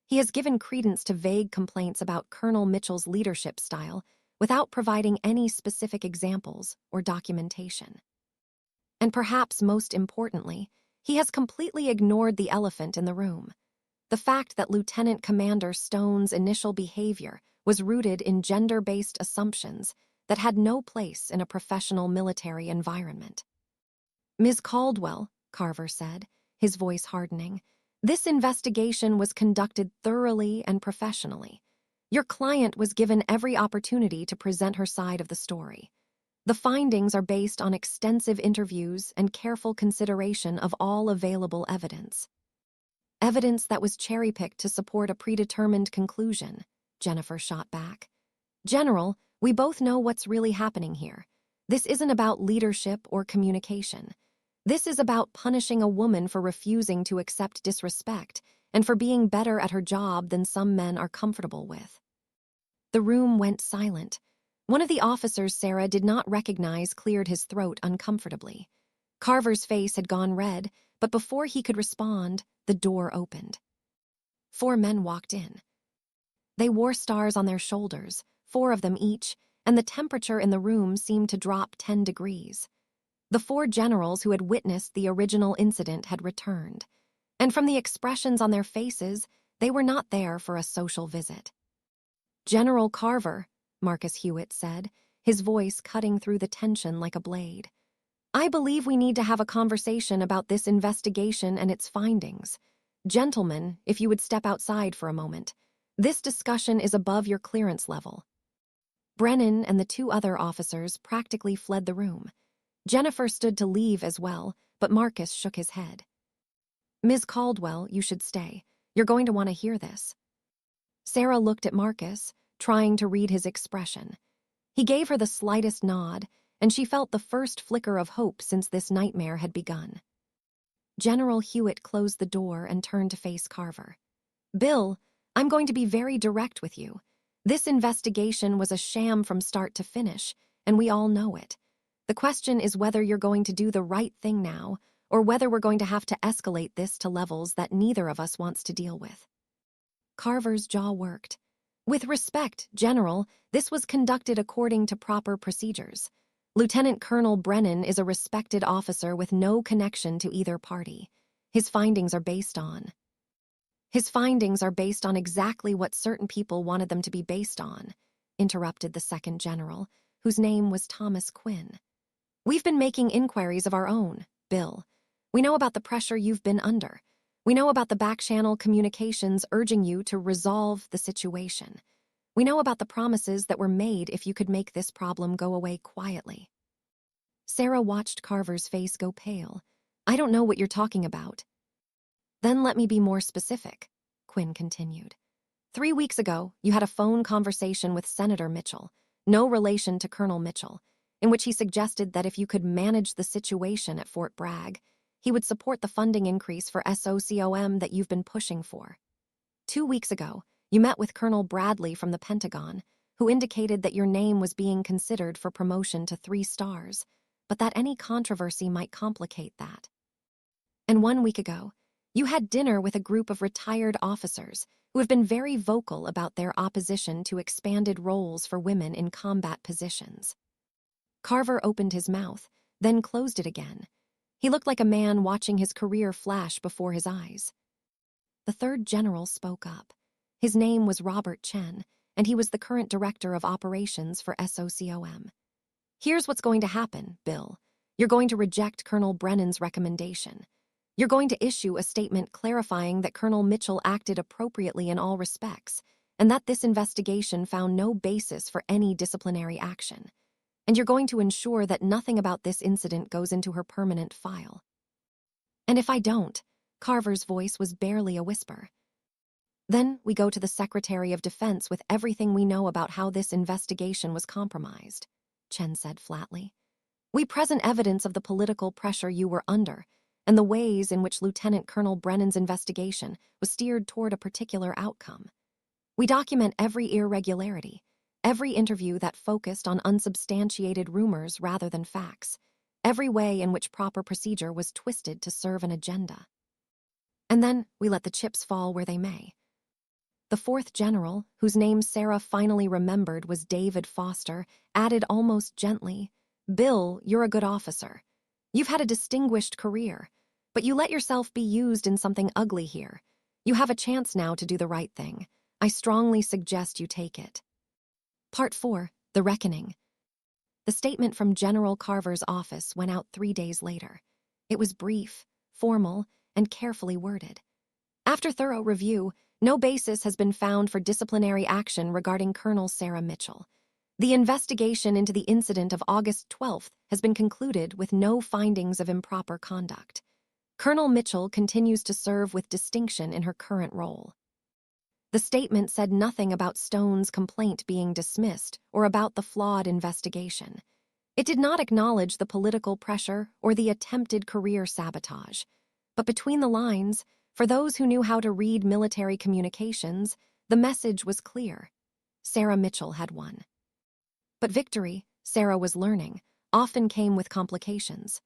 He has given credence to vague complaints about Colonel Mitchell's leadership style without providing any specific examples or documentation. And perhaps most importantly, he has completely ignored the elephant in the room. The fact that Lieutenant Commander Stone's initial behavior was rooted in gender-based assumptions that had no place in a professional military environment." "Ms. Caldwell," Carver said, his voice hardening, "this investigation was conducted thoroughly and professionally. Your client was given every opportunity to present her side of the story. The findings are based on extensive interviews and careful consideration of all available evidence. Evidence that was cherry-picked to support a predetermined conclusion, Jennifer shot back. General, we both know what's really happening here. This isn't about leadership or communication. This is about punishing a woman for refusing to accept disrespect and for being better at her job than some men are comfortable with. The room went silent. One of the officers Sarah did not recognize cleared his throat uncomfortably. Carver's face had gone red, but before he could respond, the door opened. 4 men walked in. They wore stars on their shoulders, 4 of them each, and the temperature in the room seemed to drop 10 degrees. The 4 generals who had witnessed the original incident had returned, and from the expressions on their faces, they were not there for a social visit. "General Carver," Marcus Hewitt said, his voice cutting through the tension like a blade. "I believe we need to have a conversation about this investigation and its findings. Gentlemen, if you would step outside for a moment. This discussion is above your clearance level." Brennan and the 2 other officers practically fled the room. Jennifer stood to leave as well, but Marcus shook his head. "Ms. Caldwell, you should stay. You're going to want to hear this." Sarah looked at Marcus, trying to read his expression. He gave her the slightest nod, and she felt the first flicker of hope since this nightmare had begun. General Hewitt closed the door and turned to face Carver. "Bill, I'm going to be very direct with you. This investigation was a sham from start to finish, and we all know it. The question is whether you're going to do the right thing now, or whether we're going to have to escalate this to levels that neither of us wants to deal with." Carver's jaw worked. "With respect, General, this was conducted according to proper procedures. Lieutenant Colonel Brennan is a respected officer with no connection to either party. His findings are based on exactly what certain people wanted them to be based on," interrupted the second general, whose name was Thomas Quinn. "We've been making inquiries of our own, Bill. We know about the pressure you've been under. We know about the back-channel communications urging you to resolve the situation. We know about the promises that were made if you could make this problem go away quietly." Sarah watched Carver's face go pale. "I don't know what you're talking about." "Then let me be more specific," Quinn continued. 3 weeks ago, you had a phone conversation with Senator Mitchell, no relation to Colonel Mitchell, in which he suggested that if you could manage the situation at Fort Bragg, he would support the funding increase for SOCOM that you've been pushing for. 2 weeks ago, you met with Colonel Bradley from the Pentagon, who indicated that your name was being considered for promotion to 3 stars, but that any controversy might complicate that. And 1 week ago, you had dinner with a group of retired officers who have been very vocal about their opposition to expanded roles for women in combat positions. Carver opened his mouth, then closed it again. He looked like a man watching his career flash before his eyes. The 3rd general spoke up. His name was Robert Chen, and he was the current director of operations for SOCOM. "Here's what's going to happen, Bill. You're going to reject Colonel Brennan's recommendation. You're going to issue a statement clarifying that Colonel Mitchell acted appropriately in all respects, and that this investigation found no basis for any disciplinary action. And you're going to ensure that nothing about this incident goes into her permanent file." "And if I don't," Carver's voice was barely a whisper. "Then we go to the Secretary of Defense with everything we know about how this investigation was compromised," Chen said flatly. "We present evidence of the political pressure you were under and the ways in which Lieutenant Colonel Brennan's investigation was steered toward a particular outcome. We document every irregularity, every interview that focused on unsubstantiated rumors rather than facts, every way in which proper procedure was twisted to serve an agenda. And then we let the chips fall where they may." The 4th general, whose name Sarah finally remembered was David Foster, added almost gently, "Bill, you're a good officer. You've had a distinguished career, but you let yourself be used in something ugly here. You have a chance now to do the right thing. I strongly suggest you take it." Part 4, The Reckoning. The statement from General Carver's office went out 3 days later. It was brief, formal, and carefully worded. After thorough review, no basis has been found for disciplinary action regarding Colonel Sarah Mitchell. The investigation into the incident of August 12th has been concluded with no findings of improper conduct. Colonel Mitchell continues to serve with distinction in her current role. The statement said nothing about Stone's complaint being dismissed or about the flawed investigation. It did not acknowledge the political pressure or the attempted career sabotage. But between the lines, for those who knew how to read military communications, the message was clear. Sarah Mitchell had won. But victory, Sarah was learning, often came with complications.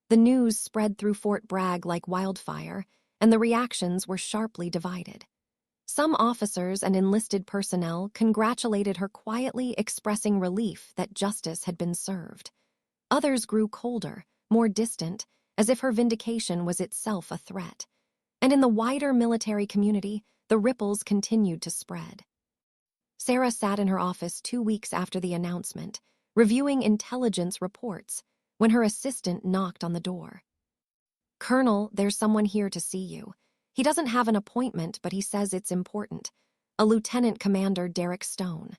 The news spread through Fort Bragg like wildfire, and the reactions were sharply divided. Some officers and enlisted personnel congratulated her, quietly expressing relief that justice had been served. Others grew colder, more distant, as if her vindication was itself a threat. And in the wider military community, the ripples continued to spread. Sarah sat in her office 2 weeks after the announcement, reviewing intelligence reports, when her assistant knocked on the door. "Colonel, there's someone here to see you. He doesn't have an appointment, but he says it's important. A Lieutenant Commander Derek Stone."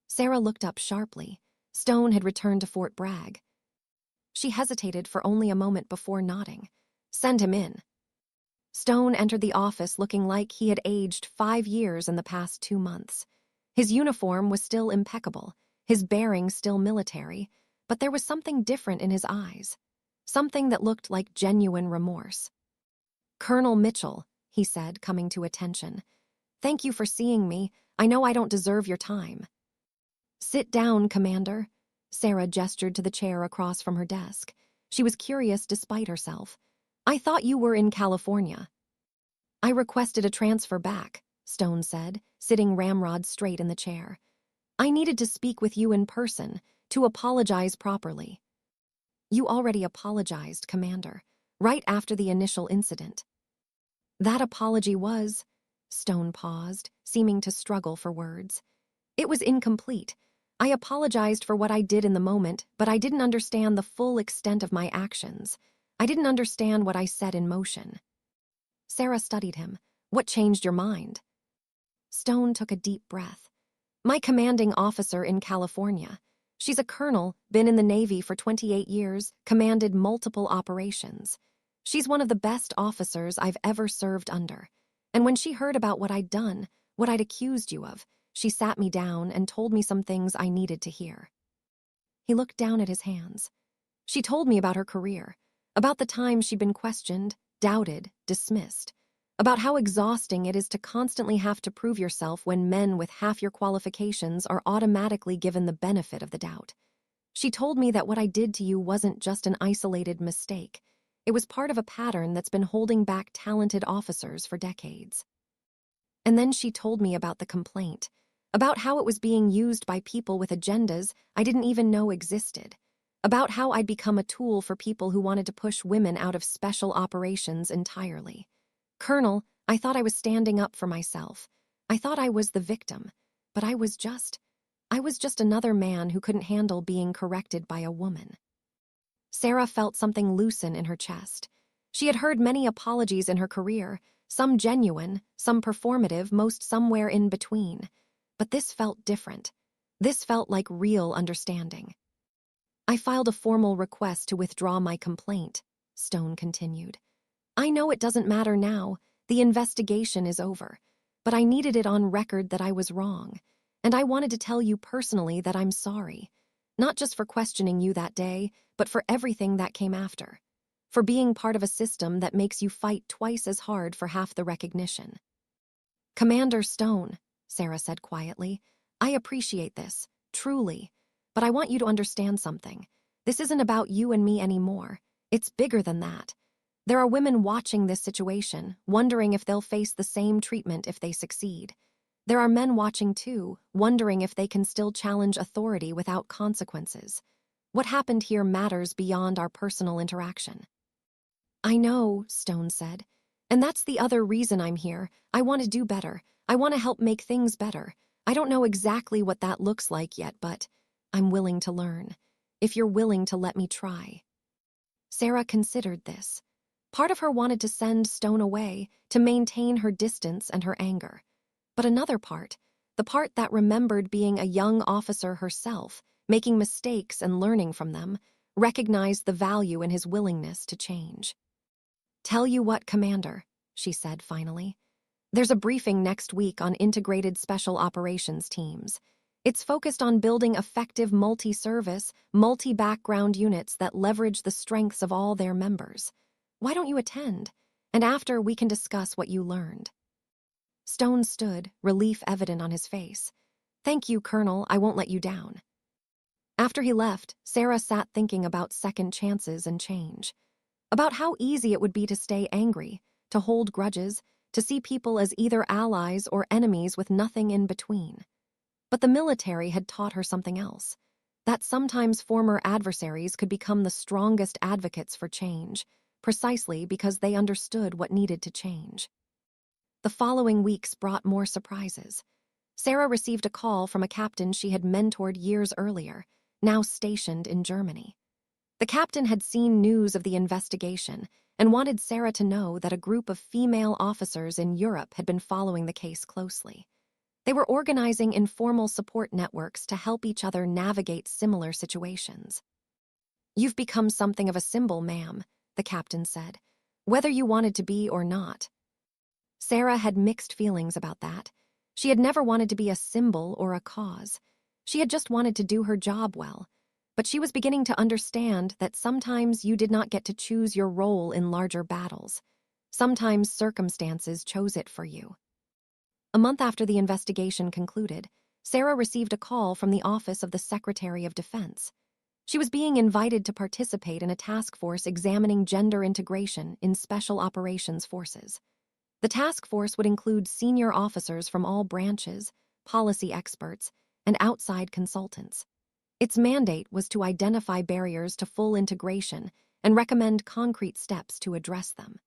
Sarah looked up sharply. Stone had returned to Fort Bragg. She hesitated for only a moment before nodding. "Send him in." Stone entered the office looking like he had aged 5 years in the past 2 months. His uniform was still impeccable, his bearing still military, but there was something different in his eyes, something that looked like genuine remorse. "Colonel Mitchell," he said, coming to attention. "Thank you for seeing me. I know I don't deserve your time." "Sit down, Commander." Sarah gestured to the chair across from her desk. She was curious despite herself. "I thought you were in California." "I requested a transfer back," Stone said, sitting ramrod straight in the chair. "I needed to speak with you in person, to apologize properly." "You already apologized, Commander, right after the initial incident." "That apology was—" Stone paused, seeming to struggle for words. "It was incomplete. I apologized for what I did in the moment, but I didn't understand the full extent of my actions. I didn't understand what I set in motion." Sarah studied him. "What changed your mind?" Stone took a deep breath. "My commanding officer in California. She's a colonel, been in the Navy for 28 years, commanded multiple operations. She's one of the best officers I've ever served under. And when she heard about what I'd done, what I'd accused you of, she sat me down and told me some things I needed to hear." He looked down at his hands. "She told me about her career, about the times she'd been questioned, doubted, dismissed, about how exhausting it is to constantly have to prove yourself when men with half your qualifications are automatically given the benefit of the doubt. She told me that what I did to you wasn't just an isolated mistake. It was part of a pattern that's been holding back talented officers for decades. And then she told me about the complaint, about how it was being used by people with agendas I didn't even know existed, about how I'd become a tool for people who wanted to push women out of special operations entirely. Colonel, I thought I was standing up for myself. I thought I was the victim, but I was just another man who couldn't handle being corrected by a woman." Sarah felt something loosen in her chest. She had heard many apologies in her career, some genuine, some performative, most somewhere in between. But this felt different. This felt like real understanding. "I filed a formal request to withdraw my complaint," Stone continued. "I know it doesn't matter now. The investigation is over. But I needed it on record that I was wrong. And I wanted to tell you personally that I'm sorry. Not just for questioning you that day, but for everything that came after. For being part of a system that makes you fight twice as hard for half the recognition." "Commander Stone," Sarah said quietly, "I appreciate this, truly. But I want you to understand something. This isn't about you and me anymore. It's bigger than that. There are women watching this situation, wondering if they'll face the same treatment if they succeed. There are men watching too, wondering if they can still challenge authority without consequences. What happened here matters beyond our personal interaction." "I know," Stone said. "And that's the other reason I'm here. I want to do better. I want to help make things better. I don't know exactly what that looks like yet, but I'm willing to learn. If you're willing to let me try." Sarah considered this. Part of her wanted to send Stone away, to maintain her distance and her anger. But another part, the part that remembered being a young officer herself, making mistakes and learning from them, recognized the value in his willingness to change. "Tell you what, Commander," she said finally. "There's a briefing next week on integrated special operations teams. It's focused on building effective multi-service, multi-background units that leverage the strengths of all their members. Why don't you attend? And after, we can discuss what you learned." Stone stood, relief evident on his face. "Thank you, Colonel, I won't let you down." After he left, Sarah sat thinking about second chances and change. About how easy it would be to stay angry, to hold grudges, to see people as either allies or enemies with nothing in between. But the military had taught her something else, that sometimes former adversaries could become the strongest advocates for change, precisely because they understood what needed to change. The following weeks brought more surprises. Sarah received a call from a captain she had mentored years earlier, now stationed in Germany. The captain had seen news of the investigation and wanted Sarah to know that a group of female officers in Europe had been following the case closely. They were organizing informal support networks to help each other navigate similar situations. "You've become something of a symbol, ma'am," the captain said, "whether you wanted to be or not." Sarah had mixed feelings about that. She had never wanted to be a symbol or a cause. She had just wanted to do her job well. But she was beginning to understand that sometimes you did not get to choose your role in larger battles. Sometimes circumstances chose it for you. A month after the investigation concluded, Sarah received a call from the Office of the Secretary of Defense. She was being invited to participate in a task force examining gender integration in special operations forces. The task force would include senior officers from all branches, policy experts, and outside consultants. Its mandate was to identify barriers to full integration and recommend concrete steps to address them.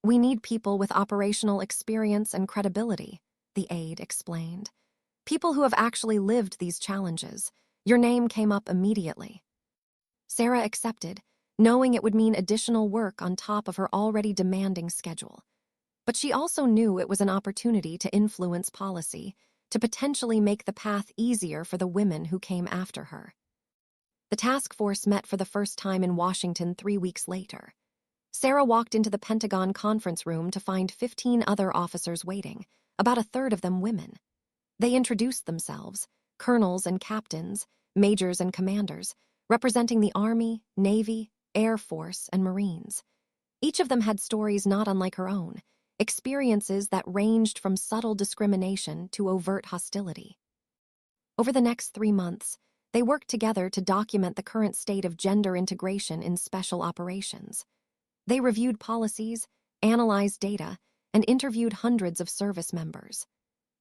"We need people with operational experience and credibility," the aide explained. "People who have actually lived these challenges. Your name came up immediately." Sarah accepted, knowing it would mean additional work on top of her already demanding schedule. But she also knew it was an opportunity to influence policy, to potentially make the path easier for the women who came after her. The task force met for the first time in Washington 3 weeks later. Sarah walked into the Pentagon conference room to find 15 other officers waiting, about a third of them women. They introduced themselves, colonels and captains, majors and commanders, representing the Army, Navy, Air Force, and Marines. Each of them had stories not unlike her own, experiences that ranged from subtle discrimination to overt hostility. Over the next 3 months, they worked together to document the current state of gender integration in special operations. They reviewed policies, analyzed data, and interviewed hundreds of service members.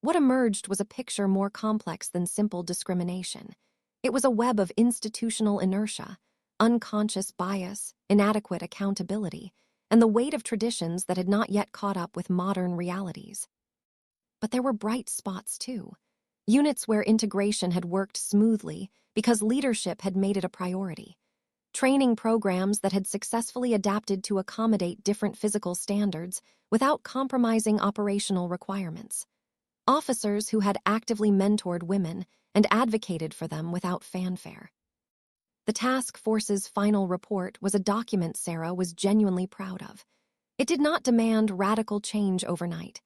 What emerged was a picture more complex than simple discrimination. It was a web of institutional inertia, unconscious bias, inadequate accountability, and the weight of traditions that had not yet caught up with modern realities. But there were bright spots, too. Units where integration had worked smoothly because leadership had made it a priority. Training programs that had successfully adapted to accommodate different physical standards without compromising operational requirements. Officers who had actively mentored women and advocated for them without fanfare. The task force's final report was a document Sarah was genuinely proud of. It did not demand radical change overnight.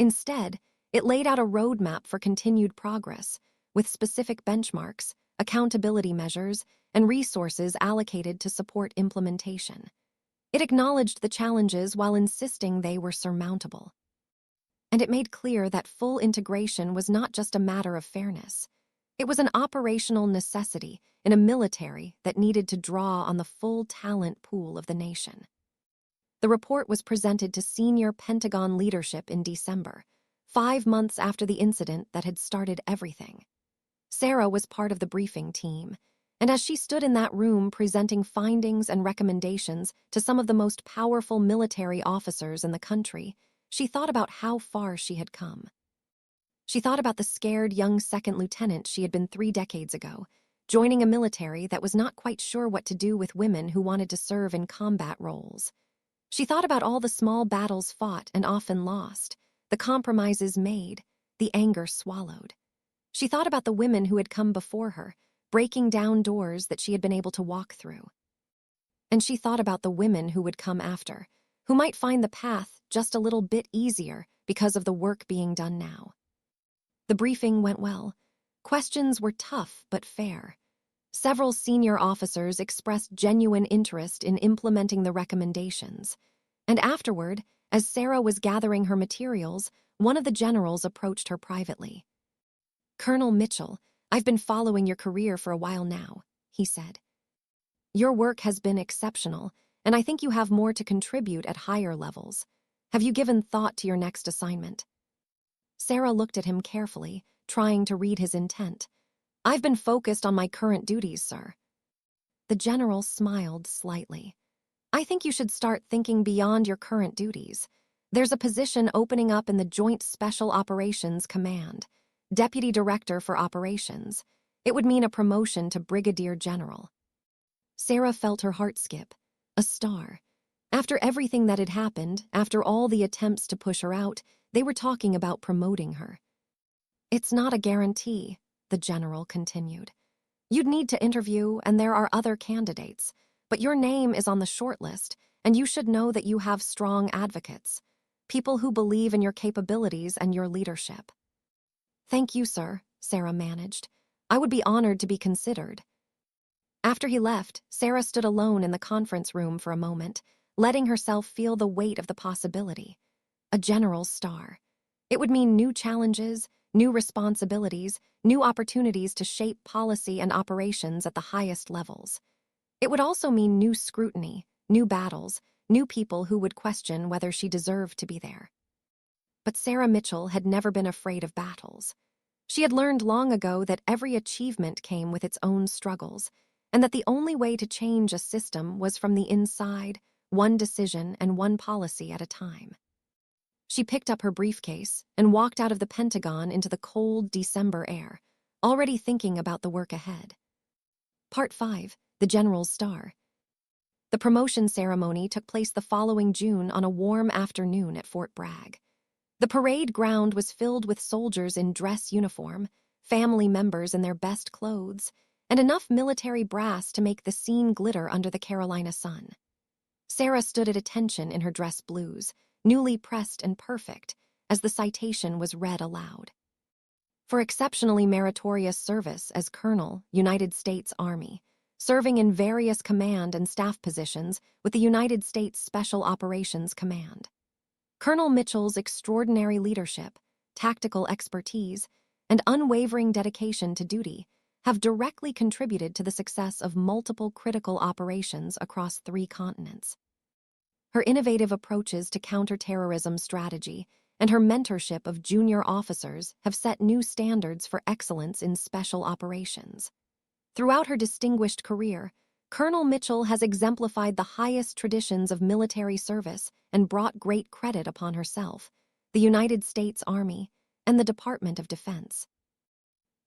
Instead, it laid out a roadmap for continued progress, with specific benchmarks, accountability measures, and resources allocated to support implementation. It acknowledged the challenges while insisting they were surmountable. And it made clear that full integration was not just a matter of fairness. It was an operational necessity in a military that needed to draw on the full talent pool of the nation. The report was presented to senior Pentagon leadership in December, 5 months after the incident that had started everything. Sarah was part of the briefing team, and as she stood in that room presenting findings and recommendations to some of the most powerful military officers in the country, she thought about how far she had come. She thought about the scared young second lieutenant she had been 3 decades ago, joining a military that was not quite sure what to do with women who wanted to serve in combat roles. She thought about all the small battles fought and often lost, the compromises made, The anger swallowed. She thought about the women who had come before her, breaking down doors that she had been able to walk through. And she thought about the women who would come after, who might find the path just a little bit easier because of the work being done now. The briefing went well. Questions were tough but fair. Several senior officers expressed genuine interest in implementing the recommendations. And afterward, as Sarah was gathering her materials, one of the generals approached her privately. "Colonel Mitchell, I've been following your career for a while now," he said. "Your work has been exceptional, and I think you have more to contribute at higher levels. Have you given thought to your next assignment?" Sarah looked at him carefully, trying to read his intent. "I've been focused on my current duties, sir." The general smiled slightly. "I think you should start thinking beyond your current duties. There's a position opening up in the Joint Special Operations Command, Deputy Director for Operations. It would mean a promotion to Brigadier General." Sarah felt her heart skip. A star. After everything that had happened, after all the attempts to push her out, they were talking about promoting her. "It's not a guarantee," the general continued. "You'd need to interview, and there are other candidates. But your name is on the short list, and you should know that you have strong advocates, people who believe in your capabilities and your leadership." "Thank you, sir," Sarah managed. "I would be honored to be considered." After he left, Sarah stood alone in the conference room for a moment, letting herself feel the weight of the possibility. A general's star. It would mean new challenges, new responsibilities, new opportunities to shape policy and operations at the highest levels. It would also mean new scrutiny, new battles, new people who would question whether she deserved to be there. But Sarah Mitchell had never been afraid of battles. She had learned long ago that every achievement came with its own struggles, and that the only way to change a system was from the inside, one decision and one policy at a time. She picked up her briefcase and walked out of the Pentagon into the cold December air, already thinking about the work ahead. Part 5. The General's Star. The promotion ceremony took place the following June on a warm afternoon at Fort Bragg. The parade ground was filled with soldiers in dress uniform, family members in their best clothes, and enough military brass to make the scene glitter under the Carolina sun. Sarah stood at attention in her dress blues, newly pressed and perfect, as the citation was read aloud. "For exceptionally meritorious service as Colonel, United States Army, serving in various command and staff positions with the United States Special Operations Command. Colonel Mitchell's extraordinary leadership, tactical expertise, and unwavering dedication to duty have directly contributed to the success of multiple critical operations across 3 continents. Her innovative approaches to counterterrorism strategy and her mentorship of junior officers have set new standards for excellence in special operations. Throughout her distinguished career, Colonel Mitchell has exemplified the highest traditions of military service and brought great credit upon herself, the United States Army, and the Department of Defense."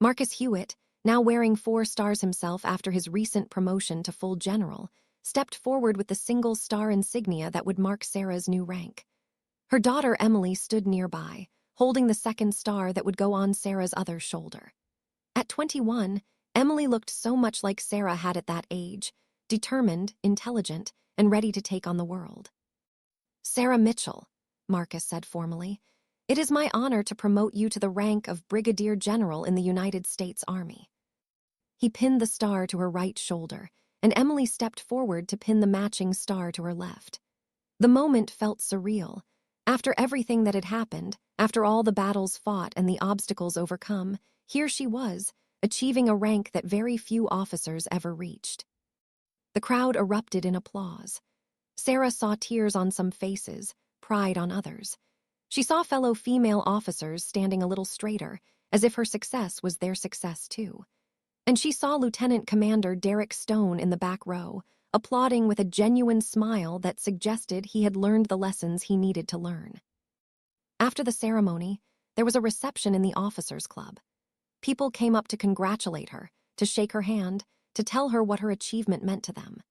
Marcus Hewitt, now wearing 4 stars himself after his recent promotion to full general, stepped forward with the single star insignia that would mark Sarah's new rank. Her daughter Emily stood nearby, holding the 2nd star that would go on Sarah's other shoulder. At 21, Emily looked so much like Sarah had at that age, determined, intelligent, and ready to take on the world. "Sarah Mitchell," Marcus said formally, "it is my honor to promote you to the rank of Brigadier General in the United States Army." He pinned the star to her right shoulder, and Emily stepped forward to pin the matching star to her left. The moment felt surreal. After everything that had happened, after all the battles fought and the obstacles overcome, here she was, achieving a rank that very few officers ever reached. The crowd erupted in applause. Sarah saw tears on some faces, pride on others. She saw fellow female officers standing a little straighter, as if her success was their success too. And she saw Lieutenant Commander Derek Stone in the back row, applauding with a genuine smile that suggested he had learned the lessons he needed to learn. After the ceremony, there was a reception in the officers' club. People came up to congratulate her, to shake her hand, to tell her what her achievement meant to them.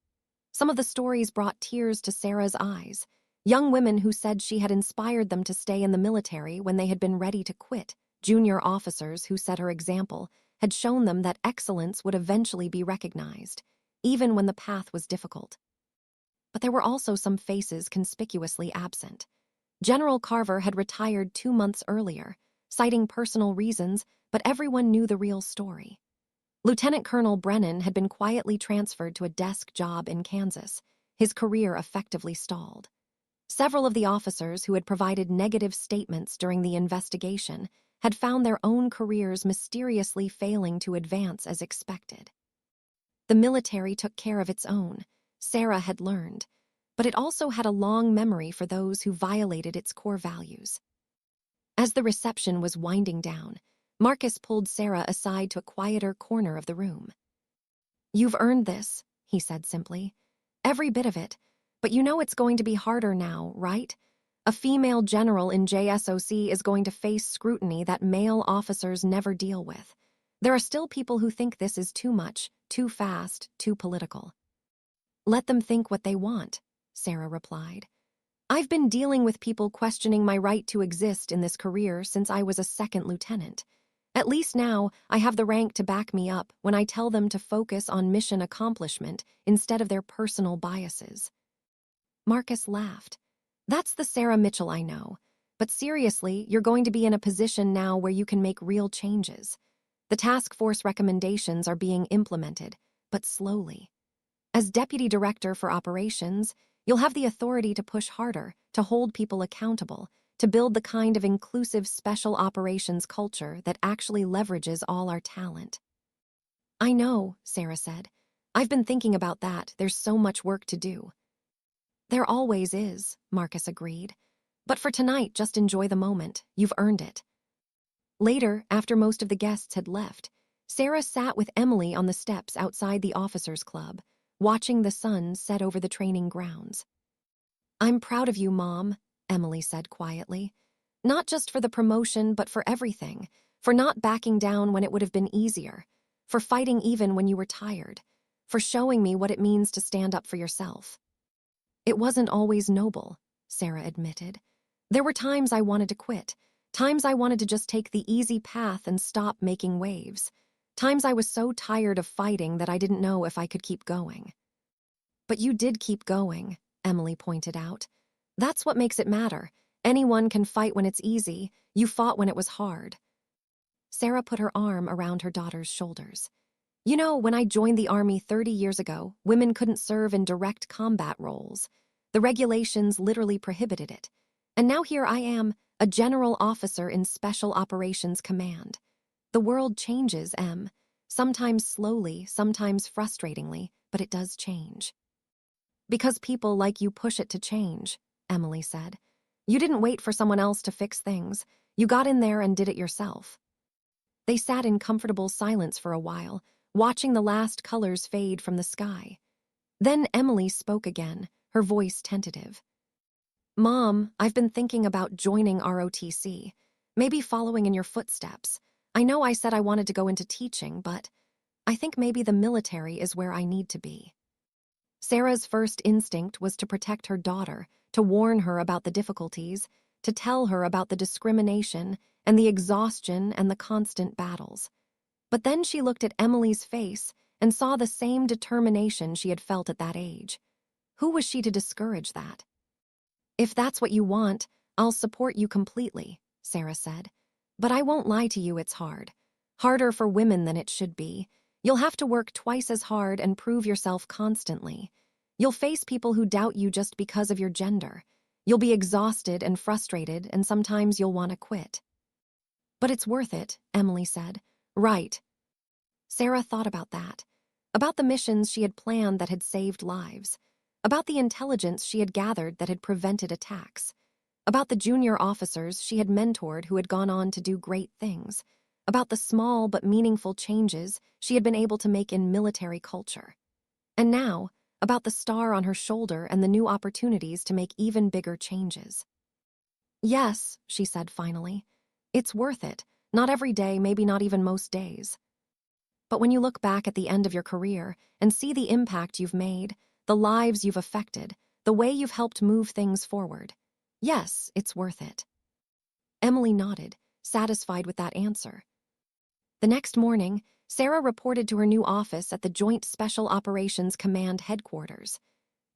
Some of the stories brought tears to Sarah's eyes, young women who said she had inspired them to stay in the military when they had been ready to quit Junior officers who set her example had shown them that excellence would eventually be recognized, even when the path was difficult. But there were also some faces conspicuously absent. General Carver had retired 2 months earlier, citing personal reasons, but everyone knew the real story. Lieutenant Colonel Brennan had been quietly transferred to a desk job in Kansas, his career effectively stalled. Several of the officers who had provided negative statements during the investigation had found their own careers mysteriously failing to advance as expected. The military took care of its own, Sarah had learned, but it also had a long memory for those who violated its core values. As the reception was winding down, Marcus pulled Sarah aside to a quieter corner of the room. "You've earned this," he said simply. "Every bit of it. But you know it's going to be harder now, right? A female general in JSOC is going to face scrutiny that male officers never deal with. There are still people who think this is too much, too fast, too political." "Let them think what they want," Sarah replied. "I've been dealing with people questioning my right to exist in this career since I was a second lieutenant. At least now, I have the rank to back me up when I tell them to focus on mission accomplishment instead of their personal biases." Marcus laughed. "That's the Sarah Mitchell I know. But seriously, you're going to be in a position now where you can make real changes. The task force recommendations are being implemented, but slowly. As Deputy Director for Operations, you'll have the authority to push harder, to hold people accountable, to build the kind of inclusive special operations culture that actually leverages all our talent." "I know," Sarah said. "I've been thinking about that. There's so much work to do." "There always is," Marcus agreed. "But for tonight, just enjoy the moment. You've earned it." Later, after most of the guests had left, Sarah sat with Emily on the steps outside the officers' club, watching the sun set over the training grounds. "I'm proud of you, Mom," Emily said quietly. "Not just for the promotion, but for everything. For not backing down when it would have been easier. For fighting even when you were tired. For showing me what it means to stand up for yourself." "It wasn't always noble," Sarah admitted. "There were times I wanted to quit. Times I wanted to just take the easy path and stop making waves. Times I was so tired of fighting that I didn't know if I could keep going." "But you did keep going," Emily pointed out. "That's what makes it matter. Anyone can fight when it's easy. You fought when it was hard." Sarah put her arm around her daughter's shoulders. "You know, when I joined the Army 30 years ago, women couldn't serve in direct combat roles. The regulations literally prohibited it. And now here I am, a general officer in Special Operations Command. The world changes, Em. Sometimes slowly, sometimes frustratingly, but it does change." "Because people like you push it to change," Emily said. "You didn't wait for someone else to fix things. You got in there and did it yourself." They sat in comfortable silence for a while, watching the last colors fade from the sky. Then Emily spoke again, her voice tentative. "Mom, I've been thinking about joining ROTC, maybe following in your footsteps. I know I said I wanted to go into teaching, but I think maybe the military is where I need to be." Sarah's first instinct was to protect her daughter, to warn her about the difficulties, to tell her about the discrimination and the exhaustion and the constant battles. But then she looked at Emily's face and saw the same determination she had felt at that age. Who was she to discourage that? "If that's what you want, I'll support you completely," Sarah said. "But I won't lie to you, it's hard. Harder for women than it should be. You'll have to work twice as hard and prove yourself constantly. You'll face people who doubt you just because of your gender. You'll be exhausted and frustrated, and sometimes you'll want to quit." "But it's worth it," Emily said. "Right." Sarah thought about that, about the missions she had planned that had saved lives, about the intelligence she had gathered that had prevented attacks, about the junior officers she had mentored who had gone on to do great things, about the small but meaningful changes she had been able to make in military culture. And now, about the star on her shoulder and the new opportunities to make even bigger changes. "Yes," she said finally. "It's worth it. Not every day, maybe not even most days. But when you look back at the end of your career and see the impact you've made, the lives you've affected, the way you've helped move things forward, yes, it's worth it." Emily nodded, satisfied with that answer. The next morning, Sarah reported to her new office at the Joint Special Operations Command headquarters.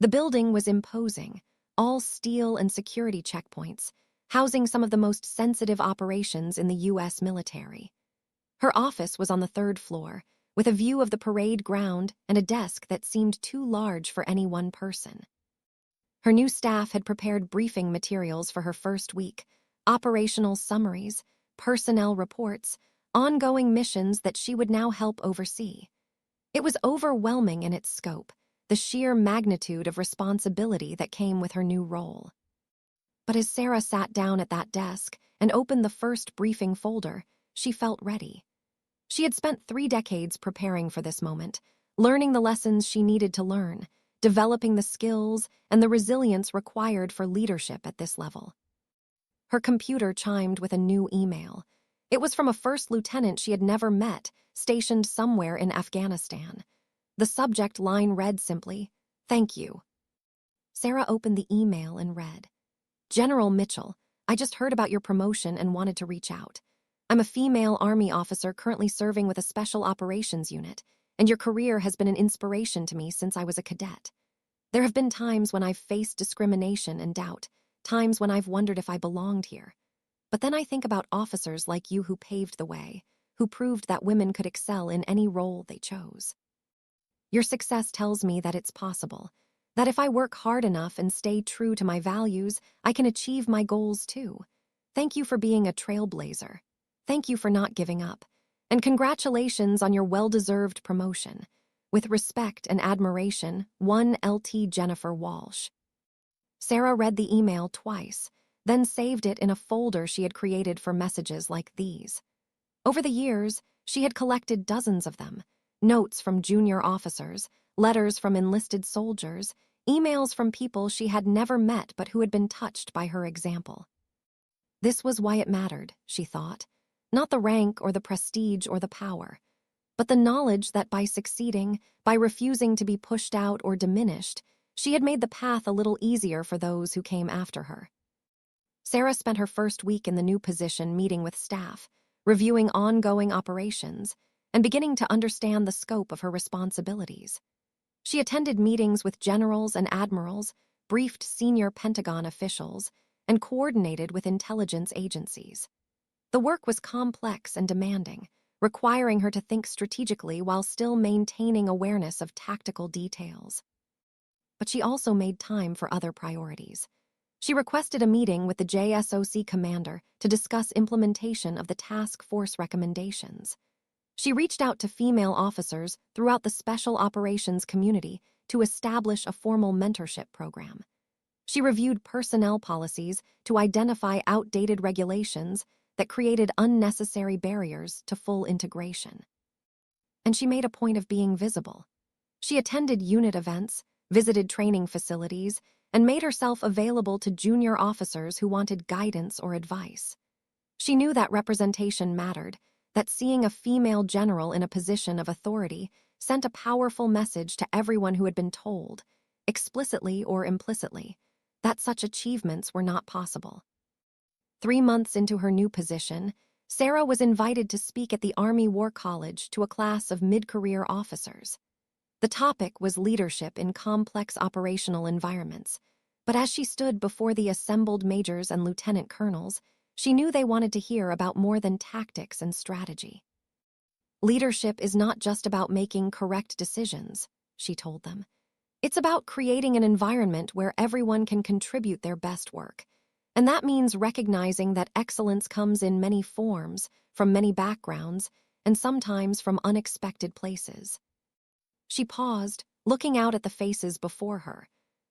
The building was imposing, all steel and security checkpoints, housing some of the most sensitive operations in the U.S. military. Her office was on the third floor, with a view of the parade ground and a desk that seemed too large for any one person. Her new staff had prepared briefing materials for her first week, operational summaries, personnel reports, ongoing missions that she would now help oversee. It was overwhelming in its scope, the sheer magnitude of responsibility that came with her new role. But as Sarah sat down at that desk and opened the first briefing folder, she felt ready. She had spent 3 decades preparing for this moment, learning the lessons she needed to learn, developing the skills and the resilience required for leadership at this level. Her computer chimed with a new email. It was from a first lieutenant she had never met, stationed somewhere in Afghanistan. The subject line read simply, "Thank you." Sarah opened the email and read, "General Mitchell, I just heard about your promotion and wanted to reach out. I'm a female Army officer currently serving with a special operations unit, and your career has been an inspiration to me since I was a cadet. There have been times when I've faced discrimination and doubt, times when I've wondered if I belonged here. But then I think about officers like you who paved the way, who proved that women could excel in any role they chose. Your success tells me that it's possible, that if I work hard enough and stay true to my values, I can achieve my goals too. Thank you for being a trailblazer. Thank you for not giving up. And congratulations on your well-deserved promotion. With respect and admiration, 1 LT Jennifer Walsh." Sarah read the email twice, then saved it in a folder she had created for messages like these. Over the years, she had collected dozens of them, notes from junior officers, letters from enlisted soldiers, emails from people she had never met but who had been touched by her example. This was why it mattered, she thought. Not the rank or the prestige or the power, but the knowledge that by succeeding, by refusing to be pushed out or diminished, she had made the path a little easier for those who came after her. Sarah spent her first week in the new position meeting with staff, reviewing ongoing operations, and beginning to understand the scope of her responsibilities. She attended meetings with generals and admirals, briefed senior Pentagon officials, and coordinated with intelligence agencies. The work was complex and demanding, requiring her to think strategically while still maintaining awareness of tactical details. But she also made time for other priorities. She requested a meeting with the JSOC commander to discuss implementation of the task force recommendations. She reached out to female officers throughout the special operations community to establish a formal mentorship program. She reviewed personnel policies to identify outdated regulations that created unnecessary barriers to full integration. And she made a point of being visible. She attended unit events, visited training facilities, and made herself available to junior officers who wanted guidance or advice. She knew that representation mattered, that seeing a female general in a position of authority sent a powerful message to everyone who had been told, explicitly or implicitly, that such achievements were not possible. 3 months into her new position, Sarah was invited to speak at the Army War College to a class of mid-career officers. The topic was leadership in complex operational environments, but as she stood before the assembled majors and lieutenant colonels, she knew they wanted to hear about more than tactics and strategy. Leadership is not just about making correct decisions, she told them. It's about creating an environment where everyone can contribute their best work. And that means recognizing that excellence comes in many forms, from many backgrounds, and sometimes from unexpected places. She paused, looking out at the faces before her.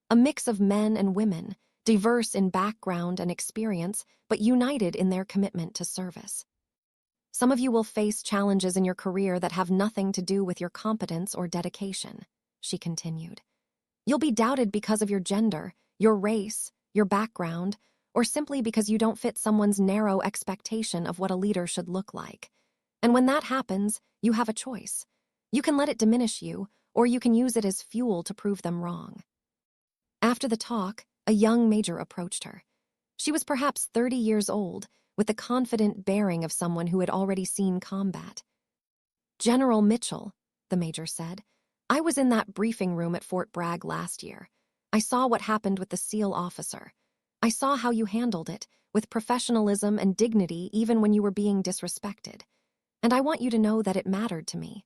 A mix of men and women, diverse in background and experience, but united in their commitment to service. Some of you will face challenges in your career that have nothing to do with your competence or dedication, she continued. You'll be doubted because of your gender, your race, your background, or simply because you don't fit someone's narrow expectation of what a leader should look like. And when that happens, you have a choice. You can let it diminish you, or you can use it as fuel to prove them wrong. After the talk, a young major approached her. She was perhaps 30 years old, with the confident bearing of someone who had already seen combat. "General Mitchell," the major said, "I was in that briefing room at Fort Bragg last year. I saw what happened with the SEAL officer. I saw how you handled it, with professionalism and dignity even when you were being disrespected. And I want you to know that it mattered to me.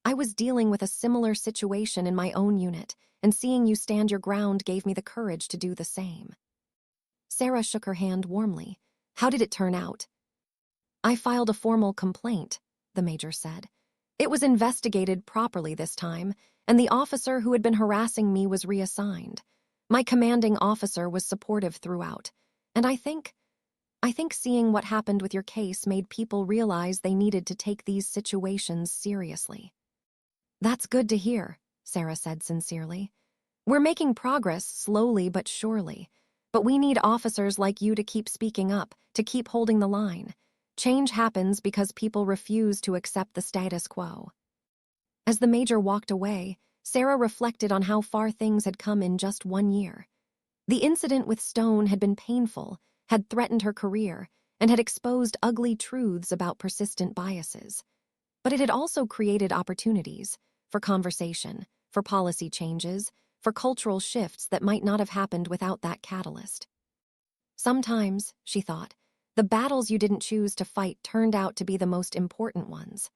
I was dealing with a similar situation in my own unit, and seeing you stand your ground gave me the courage to do the same." Sarah shook her hand warmly. "How did it turn out?" "I filed a formal complaint," the major said. "It was investigated properly this time, and the officer who had been harassing me was reassigned. My commanding officer was supportive throughout, and I think seeing what happened with your case made people realize they needed to take these situations seriously." "That's good to hear," Sarah said sincerely. "We're making progress slowly but surely, but we need officers like you to keep speaking up, to keep holding the line. Change happens because people refuse to accept the status quo." As the major walked away, Sarah reflected on how far things had come in just 1 year. The incident with Stone had been painful, had threatened her career, and had exposed ugly truths about persistent biases. But it had also created opportunities for conversation, for policy changes, for cultural shifts that might not have happened without that catalyst. Sometimes, she thought, the battles you didn't choose to fight turned out to be the most important ones.